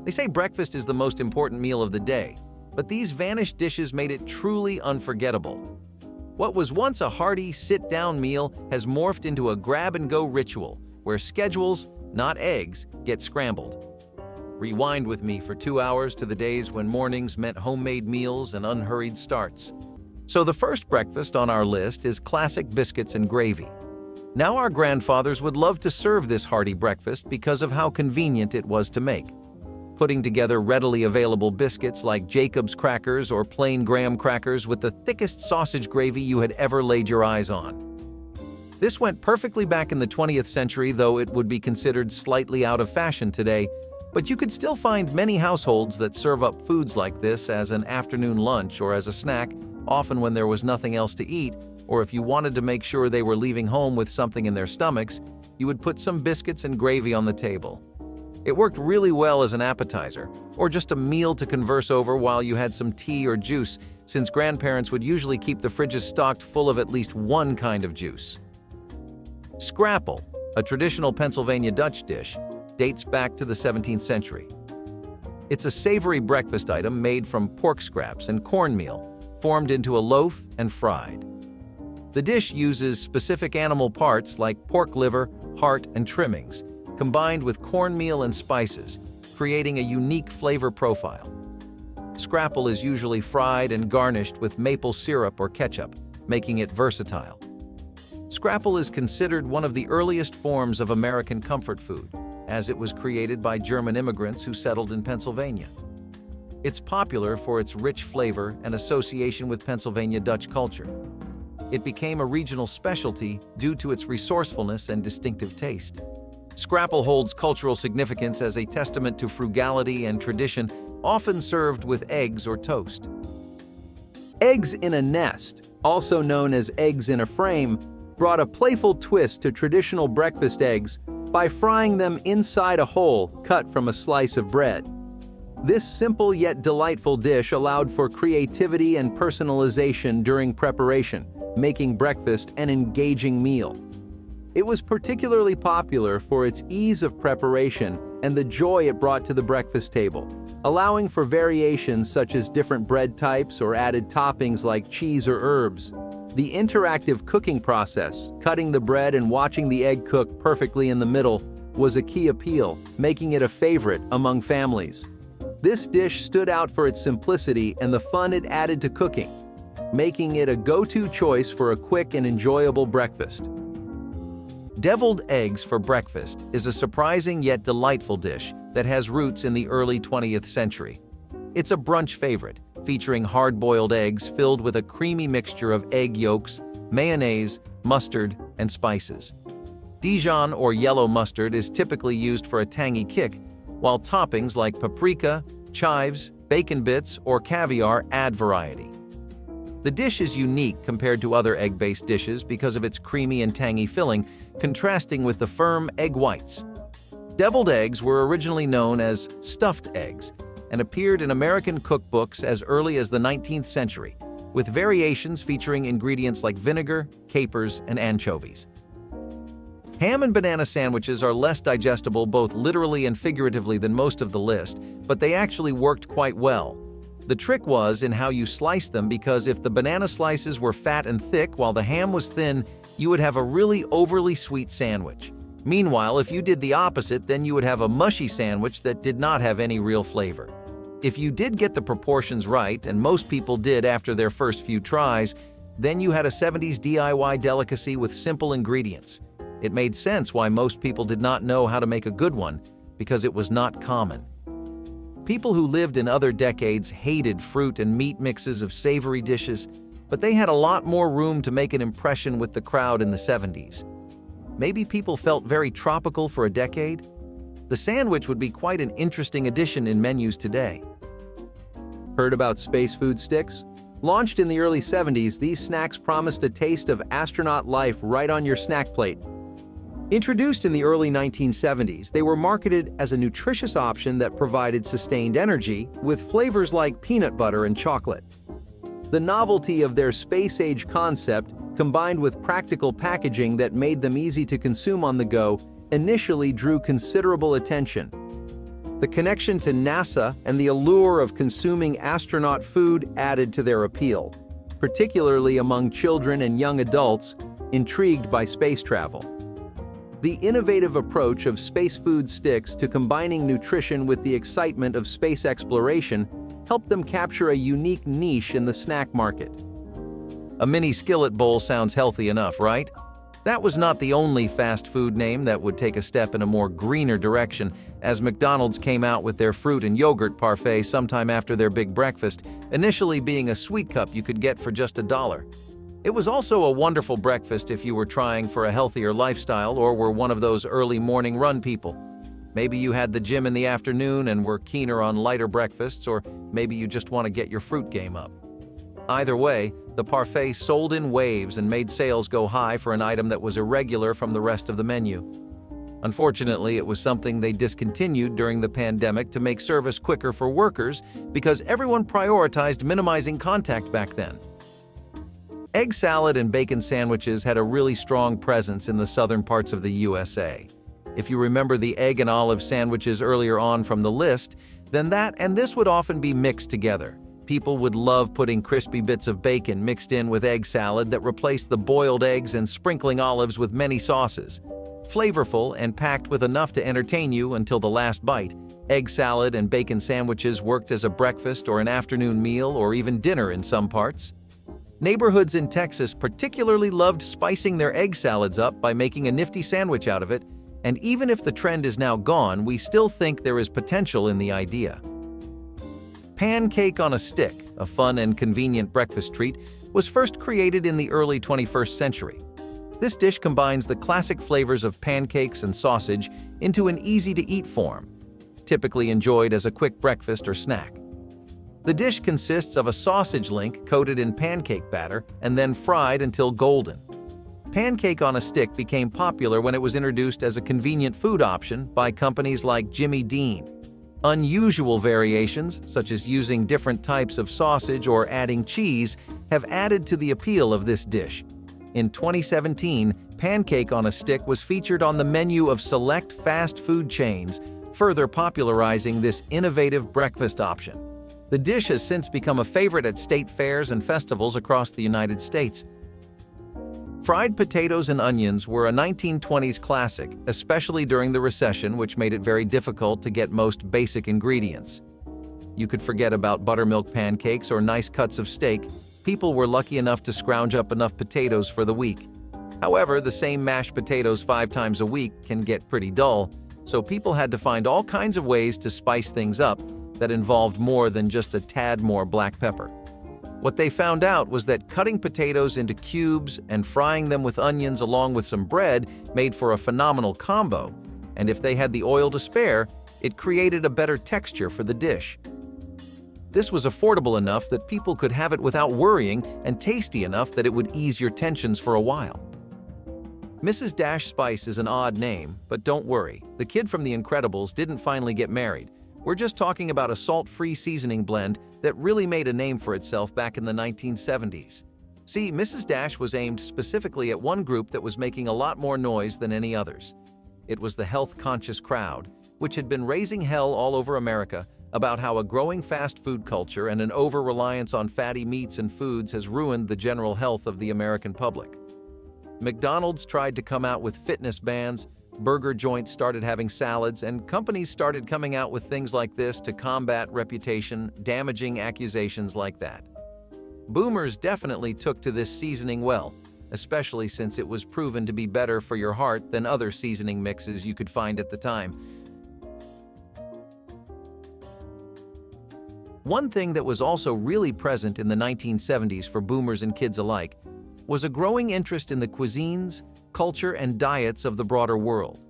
They say breakfast is the most important meal of the day, but these vanished dishes made it truly unforgettable. What was once a hearty, sit-down meal has morphed into a grab-and-go ritual where schedules, not eggs, get scrambled. Rewind with me for 2 hours to the days when mornings meant homemade meals and unhurried starts. So the first breakfast on our list is classic biscuits and gravy. Now our grandfathers would love to serve this hearty breakfast because of how convenient it was to make. Putting together readily available biscuits like Jacob's crackers or plain graham crackers with the thickest sausage gravy you had ever laid your eyes on. This went perfectly back in the 20th century, though it would be considered slightly out of fashion today, but you could still find many households that serve up foods like this as an afternoon lunch or as a snack, often when there was nothing else to eat, or if you wanted to make sure they were leaving home with something in their stomachs, you would put some biscuits and gravy on the table. It worked really well as an appetizer, or just a meal to converse over while you had some tea or juice, since grandparents would usually keep the fridges stocked full of at least one kind of juice. Scrapple, a traditional Pennsylvania Dutch dish, dates back to the 17th century. It's a savory breakfast item made from pork scraps and cornmeal, formed into a loaf and fried. The dish uses specific animal parts like pork liver, heart, and trimmings, combined with cornmeal and spices, creating a unique flavor profile. Scrapple is usually fried and garnished with maple syrup or ketchup, making it versatile. Scrapple is considered one of the earliest forms of American comfort food, as it was created by German immigrants who settled in Pennsylvania. It's popular for its rich flavor and association with Pennsylvania Dutch culture. It became a regional specialty due to its resourcefulness and distinctive taste. Scrapple holds cultural significance as a testament to frugality and tradition, often served with eggs or toast. Eggs in a nest, also known as eggs in a frame, brought a playful twist to traditional breakfast eggs by frying them inside a hole cut from a slice of bread. This simple yet delightful dish allowed for creativity and personalization during preparation, making breakfast an engaging meal. It was particularly popular for its ease of preparation and the joy it brought to the breakfast table, allowing for variations such as different bread types or added toppings like cheese or herbs. The interactive cooking process, cutting the bread and watching the egg cook perfectly in the middle, was a key appeal, making it a favorite among families. This dish stood out for its simplicity and the fun it added to cooking, making it a go-to choice for a quick and enjoyable breakfast. Deviled eggs for breakfast is a surprising yet delightful dish that has roots in the early 20th century. It's a brunch favorite, featuring hard-boiled eggs filled with a creamy mixture of egg yolks, mayonnaise, mustard, and spices. Dijon or yellow mustard is typically used for a tangy kick, while toppings like paprika, chives, bacon bits, or caviar add variety. The dish is unique compared to other egg-based dishes because of its creamy and tangy filling, contrasting with the firm egg whites. Deviled eggs were originally known as stuffed eggs and appeared in American cookbooks as early as the 19th century, with variations featuring ingredients like vinegar, capers, and anchovies. Ham and banana sandwiches are less digestible both literally and figuratively than most of the list, but they actually worked quite well. The trick was in how you sliced them, because if the banana slices were fat and thick while the ham was thin, you would have a really overly sweet sandwich. Meanwhile, if you did the opposite, then you would have a mushy sandwich that did not have any real flavor. If you did get the proportions right, and most people did after their first few tries, then you had a 70s DIY delicacy with simple ingredients. It made sense why most people did not know how to make a good one, because it was not common. People who lived in other decades hated fruit and meat mixes of savory dishes, but they had a lot more room to make an impression with the crowd in the 70s. Maybe people felt very tropical for a decade? The sandwich would be quite an interesting addition in menus today. Heard about space food sticks? Launched in the early 70s, these snacks promised a taste of astronaut life right on your snack plate. Introduced in the early 1970s, they were marketed as a nutritious option that provided sustained energy, with flavors like peanut butter and chocolate. The novelty of their space-age concept, combined with practical packaging that made them easy to consume on the go, initially drew considerable attention. The connection to NASA and the allure of consuming astronaut food added to their appeal, particularly among children and young adults intrigued by space travel. The innovative approach of space food sticks to combining nutrition with the excitement of space exploration helped them capture a unique niche in the snack market. A mini skillet bowl sounds healthy enough, right? That was not the only fast food name that would take a step in a more greener direction, as McDonald's came out with their fruit and yogurt parfait sometime after their big breakfast, initially being a sweet cup you could get for just $1. It was also a wonderful breakfast if you were trying for a healthier lifestyle or were one of those early morning run people. Maybe you had the gym in the afternoon and were keener on lighter breakfasts, or maybe you just want to get your fruit game up. Either way, the parfait sold in waves and made sales go high for an item that was irregular from the rest of the menu. Unfortunately, it was something they discontinued during the pandemic to make service quicker for workers because everyone prioritized minimizing contact back then. Egg salad and bacon sandwiches had a really strong presence in the southern parts of the USA. If you remember the egg and olive sandwiches earlier on from the list, then that and this would often be mixed together. People would love putting crispy bits of bacon mixed in with egg salad that replaced the boiled eggs and sprinkling olives with many sauces. Flavorful and packed with enough to entertain you until the last bite, egg salad and bacon sandwiches worked as a breakfast or an afternoon meal or even dinner in some parts. Neighborhoods in Texas particularly loved spicing their egg salads up by making a nifty sandwich out of it, and even if the trend is now gone, we still think there is potential in the idea. Pancake on a stick, a fun and convenient breakfast treat, was first created in the early 21st century. This dish combines the classic flavors of pancakes and sausage into an easy-to-eat form, typically enjoyed as a quick breakfast or snack. The dish consists of a sausage link coated in pancake batter and then fried until golden. Pancake on a stick became popular when it was introduced as a convenient food option by companies like Jimmy Dean. Unusual variations, such as using different types of sausage or adding cheese, have added to the appeal of this dish. In 2017, pancake on a stick was featured on the menu of select fast food chains, further popularizing this innovative breakfast option. The dish has since become a favorite at state fairs and festivals across the United States. Fried potatoes and onions were a 1920s classic, especially during the recession, which made it very difficult to get most basic ingredients. You could forget about buttermilk pancakes or nice cuts of steak. People were lucky enough to scrounge up enough potatoes for the week. However, the same mashed potatoes 5 times a week can get pretty dull, so people had to find all kinds of ways to spice things up that involved more than just a tad more black pepper. What they found out was that cutting potatoes into cubes and frying them with onions along with some bread made for a phenomenal combo, and if they had the oil to spare, it created a better texture for the dish. This was affordable enough that people could have it without worrying and tasty enough that it would ease your tensions for a while. Mrs. Dash Spice is an odd name, but don't worry, the kid from The Incredibles didn't finally get married. We're just talking about a salt-free seasoning blend that really made a name for itself back in the 1970s. See, Mrs. Dash was aimed specifically at one group that was making a lot more noise than any others. It was the health-conscious crowd, which had been raising hell all over America about how a growing fast food culture and an over-reliance on fatty meats and foods has ruined the general health of the American public. McDonald's tried to come out with fitness bands, burger joints started having salads, and companies started coming out with things like this to combat reputation-damaging accusations like that. Boomers definitely took to this seasoning well, especially since it was proven to be better for your heart than other seasoning mixes you could find at the time. One thing that was also really present in the 1970s for boomers and kids alike was a growing interest in the cuisines, culture, and diets of the broader world.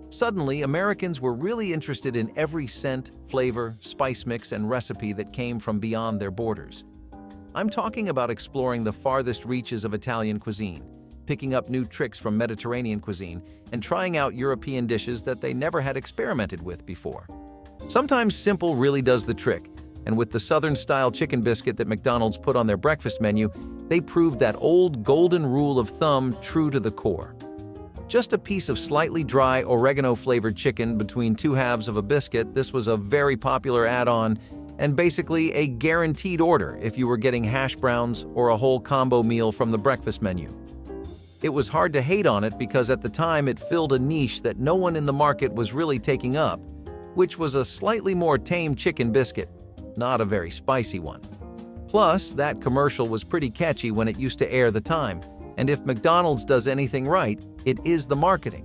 Suddenly, Americans were really interested in every scent, flavor, spice mix, and recipe that came from beyond their borders. I'm talking about exploring the farthest reaches of Italian cuisine, picking up new tricks from Mediterranean cuisine, and trying out European dishes that they never had experimented with before. Sometimes simple really does the trick, and with the Southern-style chicken biscuit that McDonald's put on their breakfast menu, they proved that old golden rule of thumb true to the core. Just a piece of slightly dry oregano-flavored chicken between two halves of a biscuit, this was a very popular add-on and basically a guaranteed order if you were getting hash browns or a whole combo meal from the breakfast menu. It was hard to hate on it because at the time it filled a niche that no one in the market was really taking up, which was a slightly more tame chicken biscuit, not a very spicy one. Plus, that commercial was pretty catchy when it used to air the time, and if McDonald's does anything right, it is the marketing.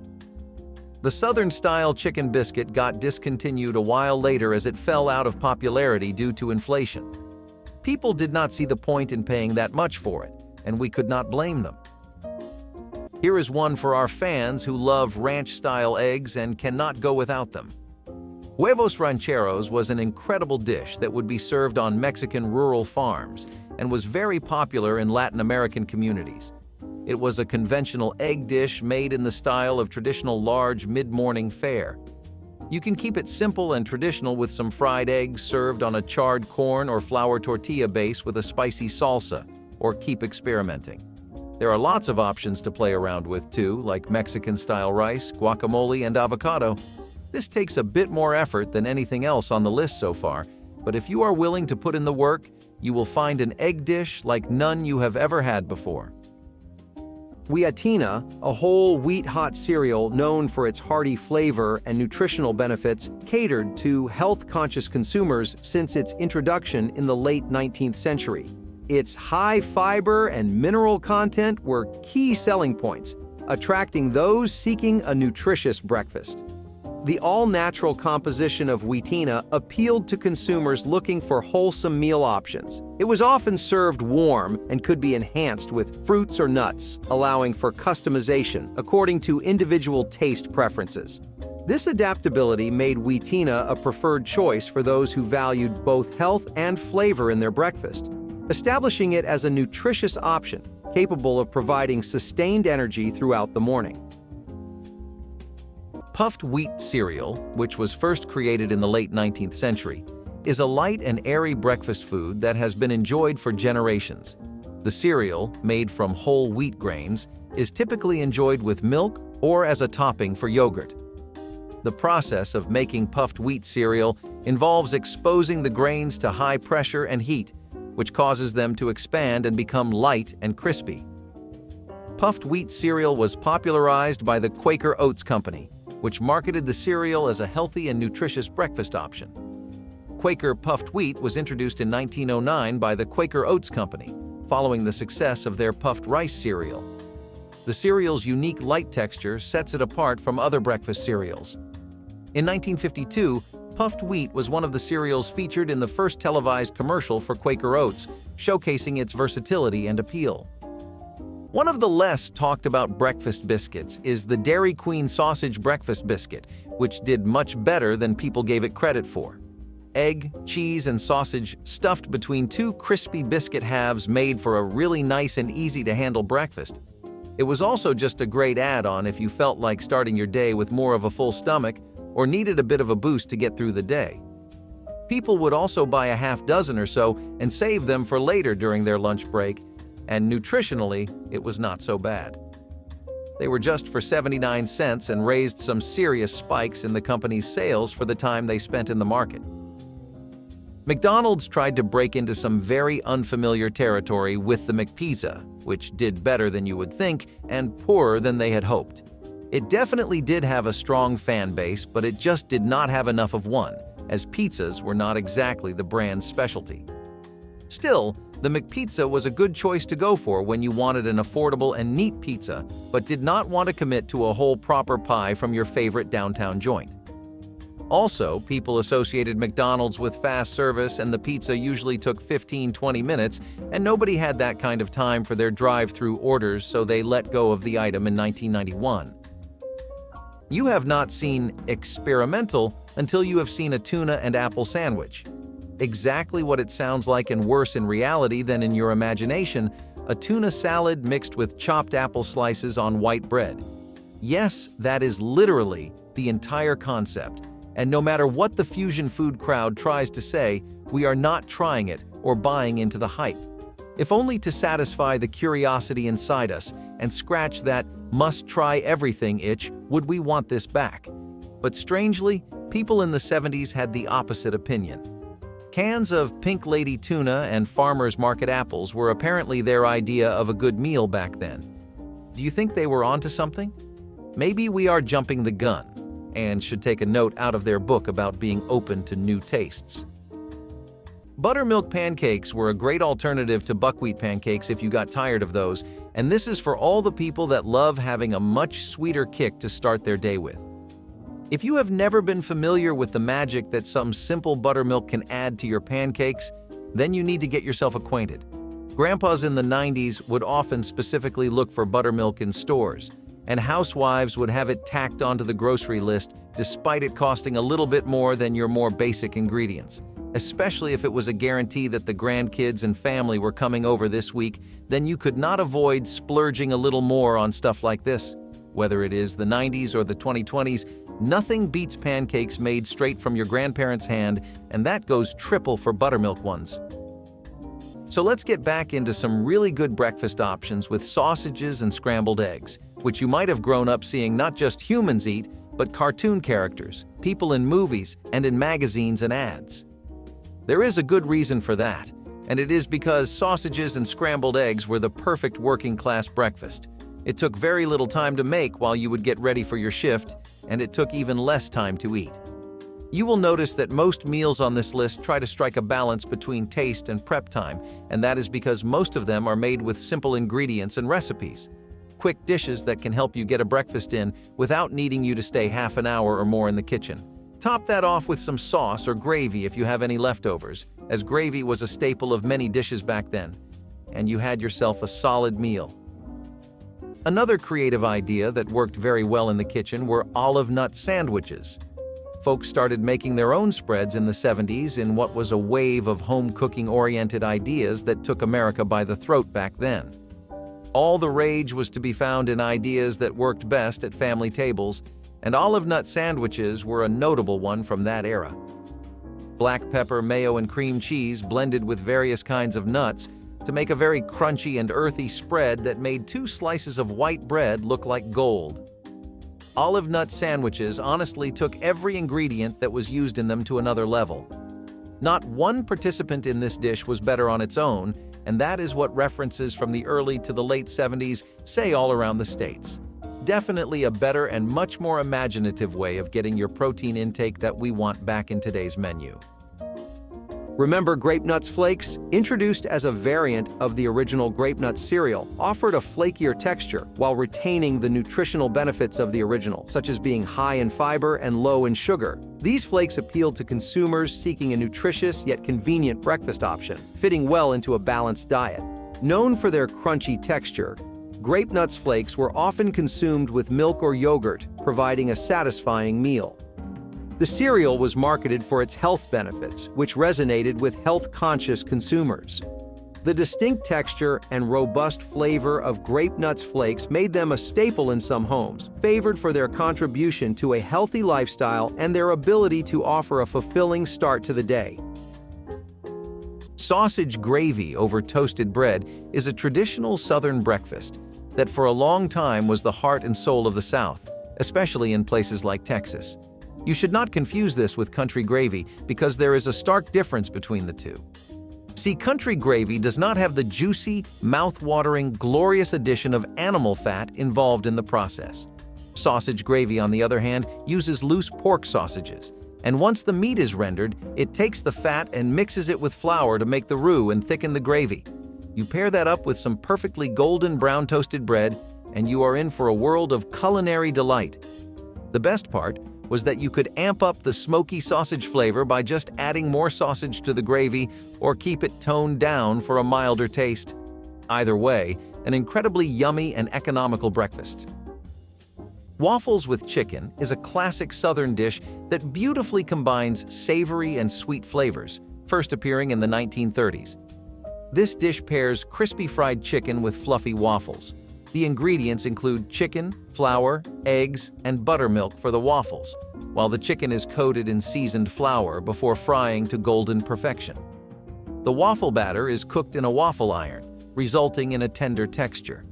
The Southern-style chicken biscuit got discontinued a while later as it fell out of popularity due to inflation. People did not see the point in paying that much for it, and we could not blame them. Here is one for our fans who love ranch-style eggs and cannot go without them. Huevos rancheros was an incredible dish that would be served on Mexican rural farms and was very popular in Latin American communities. It was a conventional egg dish made in the style of traditional large mid-morning fare. You can keep it simple and traditional with some fried eggs served on a charred corn or flour tortilla base with a spicy salsa, or keep experimenting. There are lots of options to play around with too, like Mexican-style rice, guacamole, and avocado. This takes a bit more effort than anything else on the list so far, but if you are willing to put in the work, you will find an egg dish like none you have ever had before. Huitina, a whole wheat hot cereal known for its hearty flavor and nutritional benefits, catered to health-conscious consumers since its introduction in the late 19th century. Its high fiber and mineral content were key selling points, attracting those seeking a nutritious breakfast. The all-natural composition of Huitina appealed to consumers looking for wholesome meal options. It was often served warm and could be enhanced with fruits or nuts, allowing for customization according to individual taste preferences. This adaptability made Huitina a preferred choice for those who valued both health and flavor in their breakfast, establishing it as a nutritious option capable of providing sustained energy throughout the morning. Puffed wheat cereal, which was first created in the late 19th century, is a light and airy breakfast food that has been enjoyed for generations. The cereal, made from whole wheat grains, is typically enjoyed with milk or as a topping for yogurt. The process of making puffed wheat cereal involves exposing the grains to high pressure and heat, which causes them to expand and become light and crispy. Puffed wheat cereal was popularized by the Quaker Oats Company, which marketed the cereal as a healthy and nutritious breakfast option. Quaker puffed wheat was introduced in 1909 by the Quaker Oats Company, following the success of their puffed rice cereal. The cereal's unique light texture sets it apart from other breakfast cereals. In 1952, puffed wheat was one of the cereals featured in the first televised commercial for Quaker Oats, showcasing its versatility and appeal. One of the less talked about breakfast biscuits is the Dairy Queen sausage breakfast biscuit, which did much better than people gave it credit for. Egg, cheese, and sausage stuffed between two crispy biscuit halves made for a really nice and easy-to-handle breakfast. It was also just a great add-on if you felt like starting your day with more of a full stomach or needed a bit of a boost to get through the day. People would also buy a half dozen or so and save them for later during their lunch break, and nutritionally, it was not so bad. They were just for 79 cents and raised some serious spikes in the company's sales for the time they spent in the market. McDonald's tried to break into some very unfamiliar territory with the McPizza, which did better than you would think and poorer than they had hoped. It definitely did have a strong fan base, but it just did not have enough of one, as pizzas were not exactly the brand's specialty. Still, the McPizza was a good choice to go for when you wanted an affordable and neat pizza, but did not want to commit to a whole proper pie from your favorite downtown joint. Also, people associated McDonald's with fast service, and the pizza usually took 15-20 minutes, and nobody had that kind of time for their drive-through orders, so they let go of the item in 1991. You have not seen experimental until you have seen a tuna and apple sandwich. Exactly what it sounds like and worse in reality than in your imagination, a tuna salad mixed with chopped apple slices on white bread. Yes, that is literally the entire concept. And no matter what the fusion food crowd tries to say, we are not trying it or buying into the hype. If only to satisfy the curiosity inside us and scratch that must-try everything itch, would we want this back? But strangely, people in the 70s had the opposite opinion. Cans of Pink Lady tuna and Farmer's Market apples were apparently their idea of a good meal back then. Do you think they were onto something? Maybe we are jumping the gun and should take a note out of their book about being open to new tastes. Buttermilk pancakes were a great alternative to buckwheat pancakes if you got tired of those, and this is for all the people that love having a much sweeter kick to start their day with. If you have never been familiar with the magic that some simple buttermilk can add to your pancakes, then you need to get yourself acquainted. Grandpas in the 90s would often specifically look for buttermilk in stores, and housewives would have it tacked onto the grocery list despite it costing a little bit more than your more basic ingredients. Especially if it was a guarantee that the grandkids and family were coming over this week, then you could not avoid splurging a little more on stuff like this. Whether it is the 90s or the 2020s, nothing beats pancakes made straight from your grandparents' hand, and that goes triple for buttermilk ones. So let's get back into some really good breakfast options with sausages and scrambled eggs, which you might have grown up seeing not just humans eat, but cartoon characters, people in movies, and in magazines and ads. There is a good reason for that, and it is because sausages and scrambled eggs were the perfect working-class breakfast. It took very little time to make while you would get ready for your shift, and it took even less time to eat. You will notice that most meals on this list try to strike a balance between taste and prep time, and that is because most of them are made with simple ingredients and recipes. Quick dishes that can help you get a breakfast in without needing you to stay half an hour or more in the kitchen. Top that off with some sauce or gravy if you have any leftovers, as gravy was a staple of many dishes back then, and you had yourself a solid meal. Another creative idea that worked very well in the kitchen were olive nut sandwiches. Folks started making their own spreads in the 70s in what was a wave of home cooking-oriented ideas that took America by the throat back then. All the rage was to be found in ideas that worked best at family tables, and olive nut sandwiches were a notable one from that era. Black pepper, mayo, and cream cheese blended with various kinds of nuts to make a very crunchy and earthy spread that made 2 slices of white bread look like gold. Olive nut sandwiches honestly took every ingredient that was used in them to another level. Not one participant in this dish was better on its own, and that is what references from the early to the late 70s say all around the states. Definitely a better and much more imaginative way of getting your protein intake that we want back in today's menu. Remember Grape Nuts Flakes? Introduced as a variant of the original Grape Nuts cereal, offered a flakier texture while retaining the nutritional benefits of the original, such as being high in fiber and low in sugar. These flakes appealed to consumers seeking a nutritious yet convenient breakfast option, fitting well into a balanced diet. Known for their crunchy texture, Grape Nuts Flakes were often consumed with milk or yogurt, providing a satisfying meal. The cereal was marketed for its health benefits, which resonated with health-conscious consumers. The distinct texture and robust flavor of Grape Nuts Flakes made them a staple in some homes, favored for their contribution to a healthy lifestyle and their ability to offer a fulfilling start to the day. Sausage gravy over toasted bread is a traditional Southern breakfast that for a long time was the heart and soul of the South, especially in places like Texas. You should not confuse this with country gravy because there is a stark difference between the two. See, country gravy does not have the juicy, mouth-watering, glorious addition of animal fat involved in the process. Sausage gravy, on the other hand, uses loose pork sausages, and once the meat is rendered, it takes the fat and mixes it with flour to make the roux and thicken the gravy. You pair that up with some perfectly golden brown toasted bread, and you are in for a world of culinary delight. The best part was that you could amp up the smoky sausage flavor by just adding more sausage to the gravy or keep it toned down for a milder taste. Either way, an incredibly yummy and economical breakfast. Waffles with chicken is a classic Southern dish that beautifully combines savory and sweet flavors, first appearing in the 1930s. This dish pairs crispy fried chicken with fluffy waffles. The ingredients include chicken, flour, eggs, and buttermilk for the waffles, while the chicken is coated in seasoned flour before frying to golden perfection. The waffle batter is cooked in a waffle iron, resulting in a tender texture.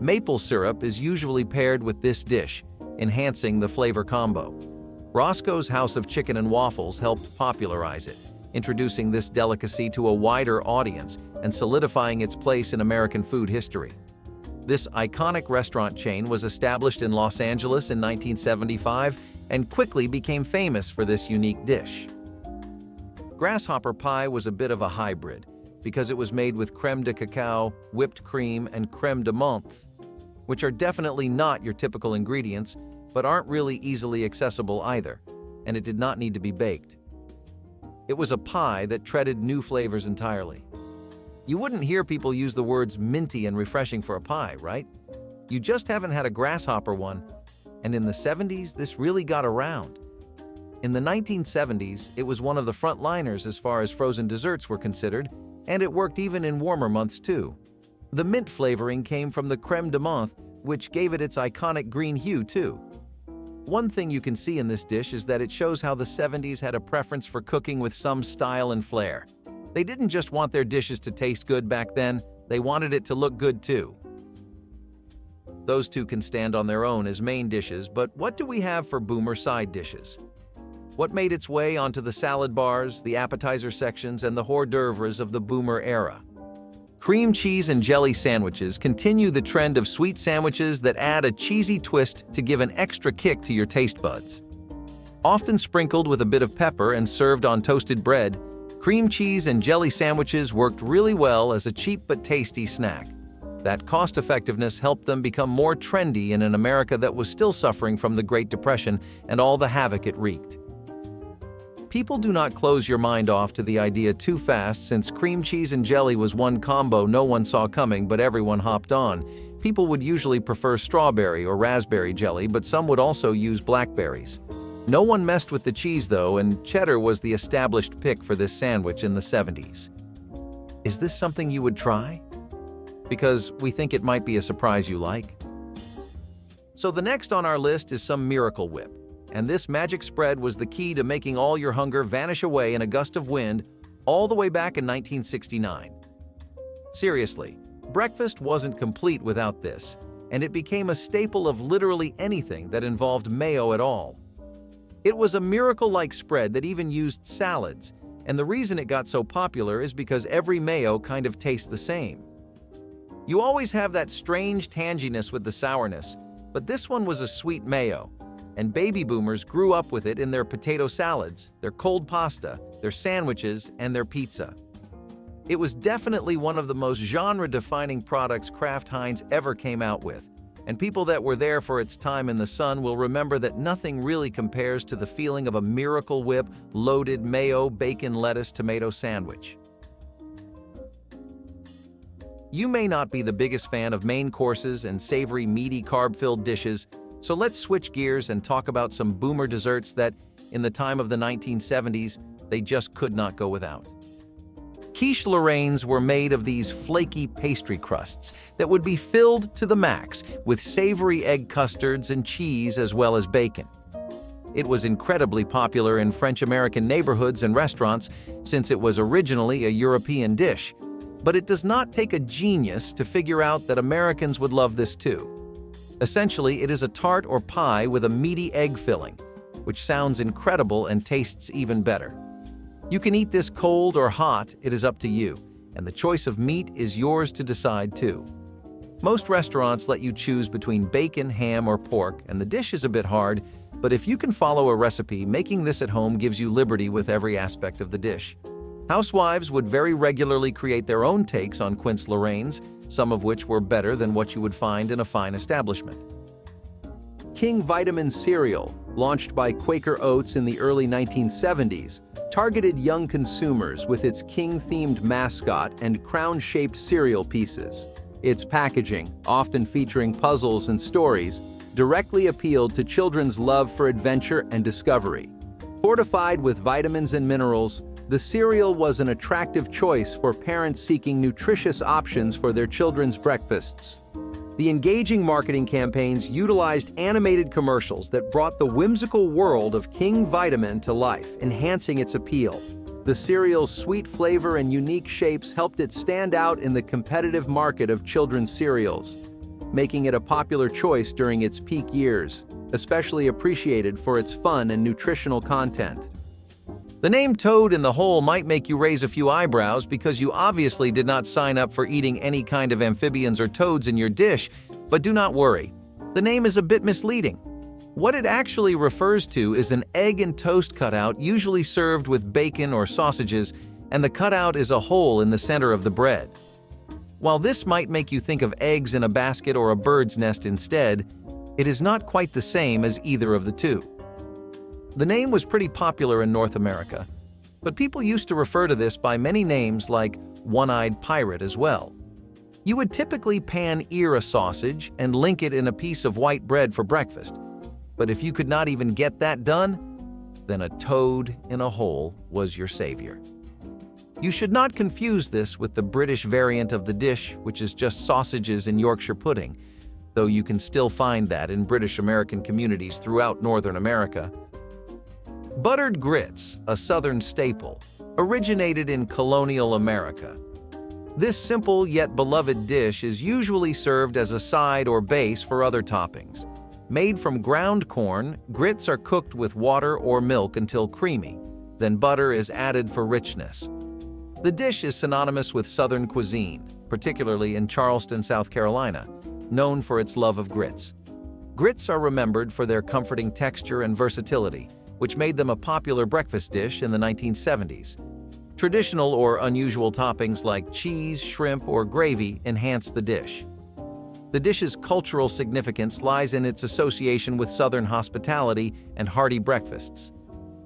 Maple syrup is usually paired with this dish, enhancing the flavor combo. Roscoe's House of Chicken and Waffles helped popularize it, introducing this delicacy to a wider audience and solidifying its place in American food history. This iconic restaurant chain was established in Los Angeles in 1975 and quickly became famous for this unique dish. Grasshopper pie was a bit of a hybrid because it was made with crème de cacao, whipped cream, and crème de menthe, which are definitely not your typical ingredients, but aren't really easily accessible either, and it did not need to be baked. It was a pie that treaded new flavors entirely. You wouldn't hear people use the words minty and refreshing for a pie, right? You just haven't had a grasshopper one, and in the 70s, this really got around. In the 1970s, it was one of the frontliners as far as frozen desserts were considered, and it worked even in warmer months too. The mint flavoring came from the crème de menthe, which gave it its iconic green hue too. One thing you can see in this dish is that it shows how the 70s had a preference for cooking with some style and flair. They didn't just want their dishes to taste good back then, they wanted it to look good too. Those two can stand on their own as main dishes, but what do we have for boomer side dishes? What made its way onto the salad bars, the appetizer sections, and the hors d'oeuvres of the boomer era? Cream cheese and jelly sandwiches continue the trend of sweet sandwiches that add a cheesy twist to give an extra kick to your taste buds. Often sprinkled with a bit of pepper and served on toasted bread, cream cheese and jelly sandwiches worked really well as a cheap but tasty snack. That cost-effectiveness helped them become more trendy in an America that was still suffering from the Great Depression and all the havoc it wreaked. People do not close your mind off to the idea too fast, since cream cheese and jelly was one combo no one saw coming but everyone hopped on. People would usually prefer strawberry or raspberry jelly, but some would also use blackberries. No one messed with the cheese though, and cheddar was the established pick for this sandwich in the 70s. Is this something you would try? Because we think it might be a surprise you like. So the next on our list is some Miracle Whip. And this magic spread was the key to making all your hunger vanish away in a gust of wind all the way back in 1969. Seriously, breakfast wasn't complete without this, and it became a staple of literally anything that involved mayo at all. It was a miracle-like spread that even used salads, and the reason it got so popular is because every mayo kind of tastes the same. You always have that strange tanginess with the sourness, but this one was a sweet mayo, and baby boomers grew up with it in their potato salads, their cold pasta, their sandwiches, and their pizza. It was definitely one of the most genre-defining products Kraft Heinz ever came out with, and people that were there for its time in the sun will remember that nothing really compares to the feeling of a Miracle Whip loaded mayo, bacon, lettuce, tomato sandwich. You may not be the biggest fan of main courses and savory, meaty, carb-filled dishes, so let's switch gears and talk about some boomer desserts that, in the time of the 1970s, they just could not go without. Quiche Lorraines were made of these flaky pastry crusts that would be filled to the max with savory egg custards and cheese as well as bacon. It was incredibly popular in French-American neighborhoods and restaurants since it was originally a European dish, but it does not take a genius to figure out that Americans would love this too. Essentially, it is a tart or pie with a meaty egg filling, which sounds incredible and tastes even better. You can eat this cold or hot, it is up to you, and the choice of meat is yours to decide too. Most restaurants let you choose between bacon, ham, or pork, and the dish is a bit hard, but if you can follow a recipe, making this at home gives you liberty with every aspect of the dish. Housewives would very regularly create their own takes on Quince Lorraines, some of which were better than what you would find in a fine establishment. King Vitamin cereal, launched by Quaker Oats in the early 1970s, targeted young consumers with its king-themed mascot and crown-shaped cereal pieces. Its packaging, often featuring puzzles and stories, directly appealed to children's love for adventure and discovery. Fortified with vitamins and minerals, the cereal was an attractive choice for parents seeking nutritious options for their children's breakfasts. The engaging marketing campaigns utilized animated commercials that brought the whimsical world of King Vitamin to life, enhancing its appeal. The cereal's sweet flavor and unique shapes helped it stand out in the competitive market of children's cereals. making it a popular choice during its peak years, especially appreciated for its fun and nutritional content. The name toad in the hole might make you raise a few eyebrows because you obviously did not sign up for eating any kind of amphibians or toads in your dish, but do not worry. The name is a bit misleading. What it actually refers to is an egg and toast cutout usually served with bacon or sausages, and the cutout is a hole in the center of the bread. While this might make you think of eggs in a basket or a bird's nest instead, it is not quite the same as either of the two. The name was pretty popular in North America, but people used to refer to this by many names like one-eyed pirate as well. You would typically pan-ear a sausage and link it in a piece of white bread for breakfast. But if you could not even get that done, then a toad in a hole was your savior. You should not confuse this with the British variant of the dish, which is just sausages and Yorkshire pudding, though you can still find that in British American communities throughout Northern America. Buttered grits, a Southern staple, originated in colonial America. This simple yet beloved dish is usually served as a side or base for other toppings. Made from ground corn, grits are cooked with water or milk until creamy. Then butter is added for richness. The dish is synonymous with Southern cuisine, particularly in Charleston, South Carolina, known for its love of grits. Grits are remembered for their comforting texture and versatility, which made them a popular breakfast dish in the 1970s. Traditional or unusual toppings like cheese, shrimp, or gravy enhance the dish. The dish's cultural significance lies in its association with Southern hospitality and hearty breakfasts.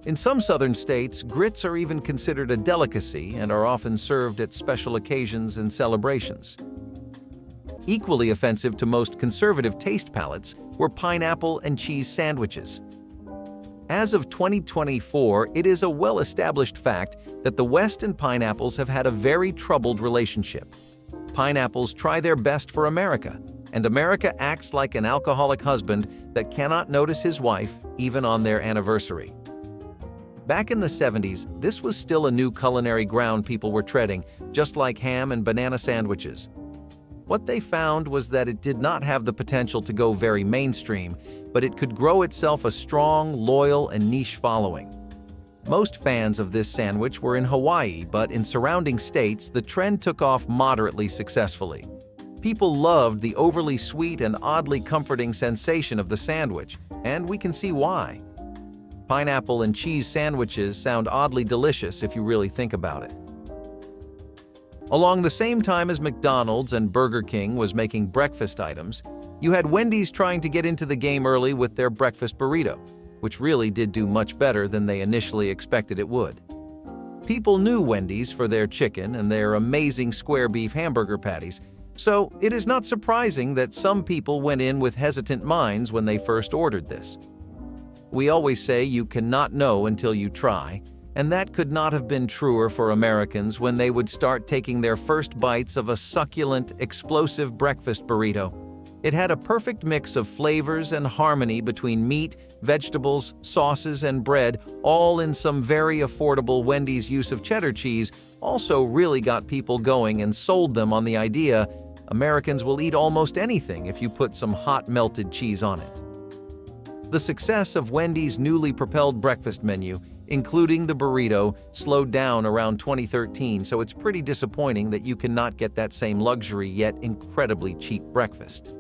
In some Southern states, grits are even considered a delicacy and are often served at special occasions and celebrations. Equally offensive to most conservative taste palates were pineapple and cheese sandwiches. As of 2024, it is a well-established fact that the West and pineapples have had a very troubled relationship. Pineapples try their best for America, and America acts like an alcoholic husband that cannot notice his wife even on their anniversary. Back in the 70s, this was still a new culinary ground people were treading, just like ham and banana sandwiches. What they found was that it did not have the potential to go very mainstream, but it could grow itself a strong, loyal, and niche following. Most fans of this sandwich were in Hawaii, but in surrounding states, the trend took off moderately successfully. People loved the overly sweet and oddly comforting sensation of the sandwich, and we can see why. Pineapple and cheese sandwiches sound oddly delicious if you really think about it. Along the same time as McDonald's and Burger King was making breakfast items, you had Wendy's trying to get into the game early with their breakfast burrito, which really did do much better than they initially expected it would. People knew Wendy's for their chicken and their amazing square beef hamburger patties, so it is not surprising that some people went in with hesitant minds when they first ordered this. We always say you cannot know until you try, and that could not have been truer for Americans when they would start taking their first bites of a succulent, explosive breakfast burrito. It had a perfect mix of flavors and harmony between meat, vegetables, sauces, and bread, all in some very affordable. Wendy's use of cheddar cheese also really got people going and sold them on the idea Americans will eat almost anything if you put some hot melted cheese on it. The success of Wendy's newly propelled breakfast menu, including the burrito, slowed down around 2013, so it's pretty disappointing that you cannot get that same luxury yet incredibly cheap breakfast.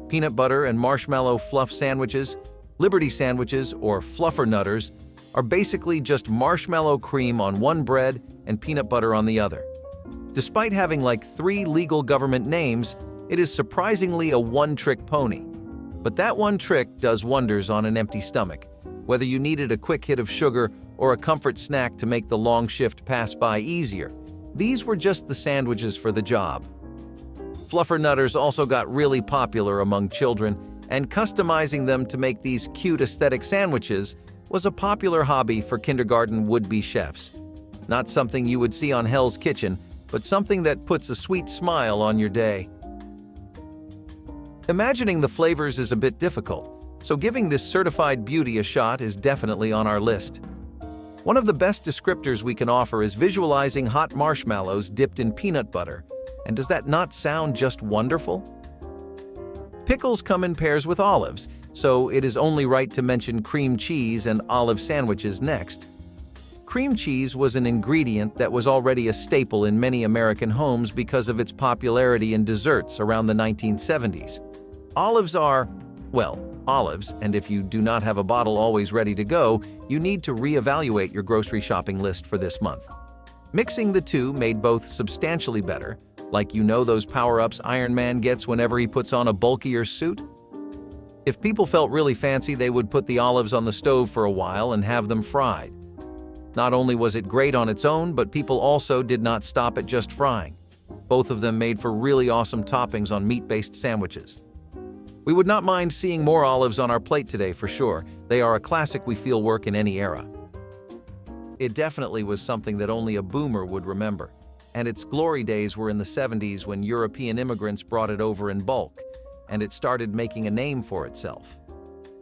Peanut butter and marshmallow fluff sandwiches, Liberty sandwiches, or fluffernutters, are basically just marshmallow cream on one bread and peanut butter on the other. Despite having like 3 legal government names, it is surprisingly a one-trick pony. But that one trick does wonders on an empty stomach, whether you needed a quick hit of sugar or a comfort snack to make the long shift pass by easier. These were just the sandwiches for the job. Fluffernutters also got really popular among children, and customizing them to make these cute aesthetic sandwiches was a popular hobby for kindergarten would-be chefs. Not something you would see on Hell's Kitchen, but something that puts a sweet smile on your day. Imagining the flavors is a bit difficult, so giving this certified beauty a shot is definitely on our list. One of the best descriptors we can offer is visualizing hot marshmallows dipped in peanut butter. And does that not sound just wonderful? Pickles come in pairs with olives, so it is only right to mention cream cheese and olive sandwiches next. Cream cheese was an ingredient that was already a staple in many American homes because of its popularity in desserts around the 1970s. Olives are, well, olives, and if you do not have a bottle always ready to go, you need to reevaluate your grocery shopping list for this month. Mixing the two made both substantially better, like those power-ups Iron Man gets whenever he puts on a bulkier suit? If people felt really fancy, they would put the olives on the stove for a while and have them fried. Not only was it great on its own, but people also did not stop at just frying. Both of them made for really awesome toppings on meat-based sandwiches. We would not mind seeing more olives on our plate today for sure. They are a classic we feel work in any era. It definitely was something that only a boomer would remember. And its glory days were in the 70s when European immigrants brought it over in bulk, and it started making a name for itself.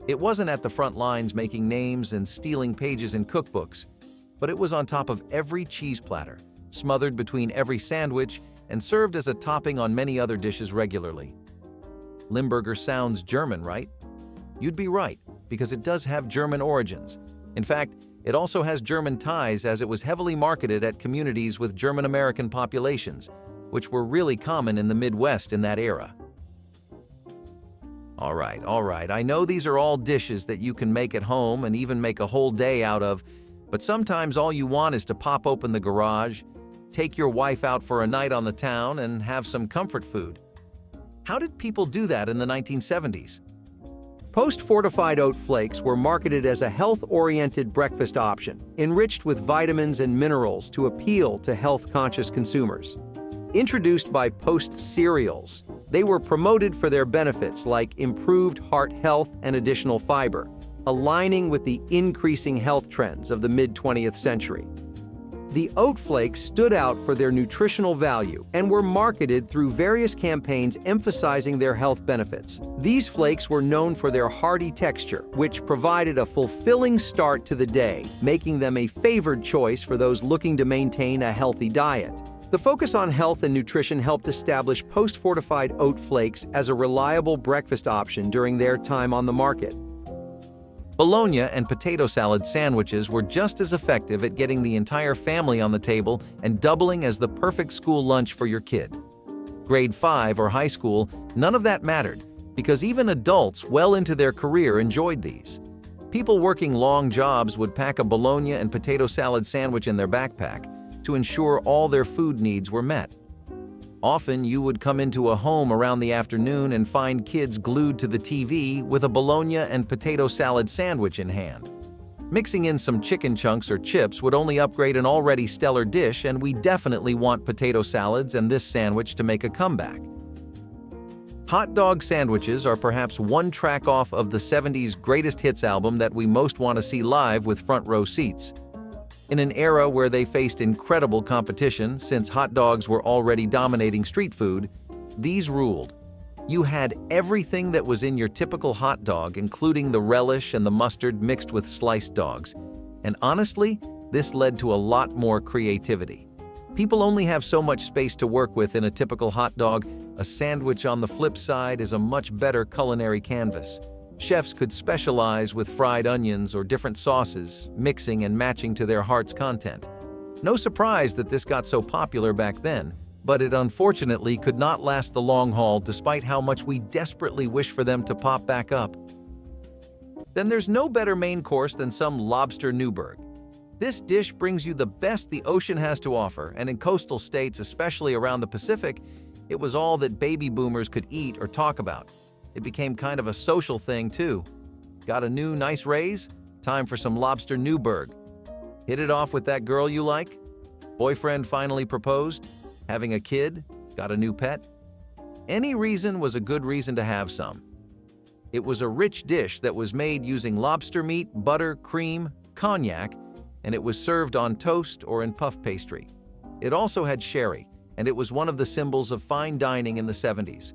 It wasn't at the front lines making names and stealing pages in cookbooks, but it was on top of every cheese platter, smothered between every sandwich, and served as a topping on many other dishes regularly. Limburger sounds German, right? You'd be right, because it does have German origins. In fact, it also has German ties as it was heavily marketed at communities with German-American populations, which were really common in the Midwest in that era. All right, I know these are all dishes that you can make at home and even make a whole day out of, but sometimes all you want is to pop open the garage, take your wife out for a night on the town, and have some comfort food. How did people do that in the 1970s? Post-fortified oat flakes were marketed as a health-oriented breakfast option, enriched with vitamins and minerals to appeal to health-conscious consumers. Introduced by Post cereals, they were promoted for their benefits like improved heart health and additional fiber, aligning with the increasing health trends of the mid-20th century. The oat flakes stood out for their nutritional value and were marketed through various campaigns emphasizing their health benefits. These flakes were known for their hearty texture, which provided a fulfilling start to the day, making them a favored choice for those looking to maintain a healthy diet. The focus on health and nutrition helped establish post-fortified oat flakes as a reliable breakfast option during their time on the market. Bologna and potato salad sandwiches were just as effective at getting the entire family on the table and doubling as the perfect school lunch for your kid. Grade 5 or high school, none of that mattered, because even adults well into their career enjoyed these. People working long jobs would pack a bologna and potato salad sandwich in their backpack to ensure all their food needs were met. Often, you would come into a home around the afternoon and find kids glued to the TV with a bologna and potato salad sandwich in hand. Mixing in some chicken chunks or chips would only upgrade an already stellar dish, and we definitely want potato salads and this sandwich to make a comeback. Hot dog sandwiches are perhaps one track off of the 70s greatest hits album that we most want to see live with front row seats. In an era where they faced incredible competition since hot dogs were already dominating street food, these ruled. You had everything that was in your typical hot dog, including the relish and the mustard mixed with sliced dogs. And honestly, this led to a lot more creativity. People only have so much space to work with in a typical hot dog. A sandwich, on the flip side, is a much better culinary canvas. Chefs could specialize with fried onions or different sauces, mixing and matching to their heart's content. No surprise that this got so popular back then, but it unfortunately could not last the long haul despite how much we desperately wish for them to pop back up. Then there's no better main course than some lobster Newburg. This dish brings you the best the ocean has to offer, and in coastal states, especially around the Pacific, it was all that baby boomers could eat or talk about. It became kind of a social thing, too. Got a new nice raise? Time for some lobster Newburg. Hit it off with that girl you like? Boyfriend finally proposed? Having a kid? Got a new pet? Any reason was a good reason to have some. It was a rich dish that was made using lobster meat, butter, cream, cognac, and it was served on toast or in puff pastry. It also had sherry, and it was one of the symbols of fine dining in the 70s.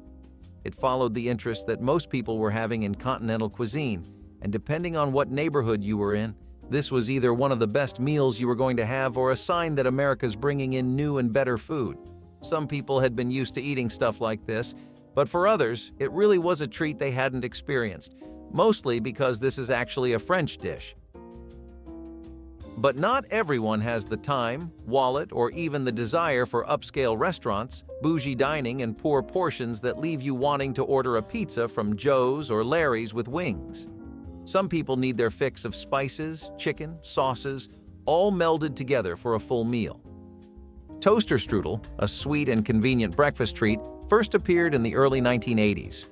It followed the interest that most people were having in continental cuisine, and depending on what neighborhood you were in, this was either one of the best meals you were going to have or a sign that America's bringing in new and better food. Some people had been used to eating stuff like this, But for others, it really was a treat they hadn't experienced, mostly because this is actually a French dish. But not everyone has the time, wallet, or even the desire for upscale restaurants, bougie dining, and poor portions that leave you wanting to order a pizza from Joe's or Larry's with wings. Some people need their fix of spices, chicken, sauces, all melded together for a full meal. Toaster strudel, a sweet and convenient breakfast treat, first appeared in the early 1980s.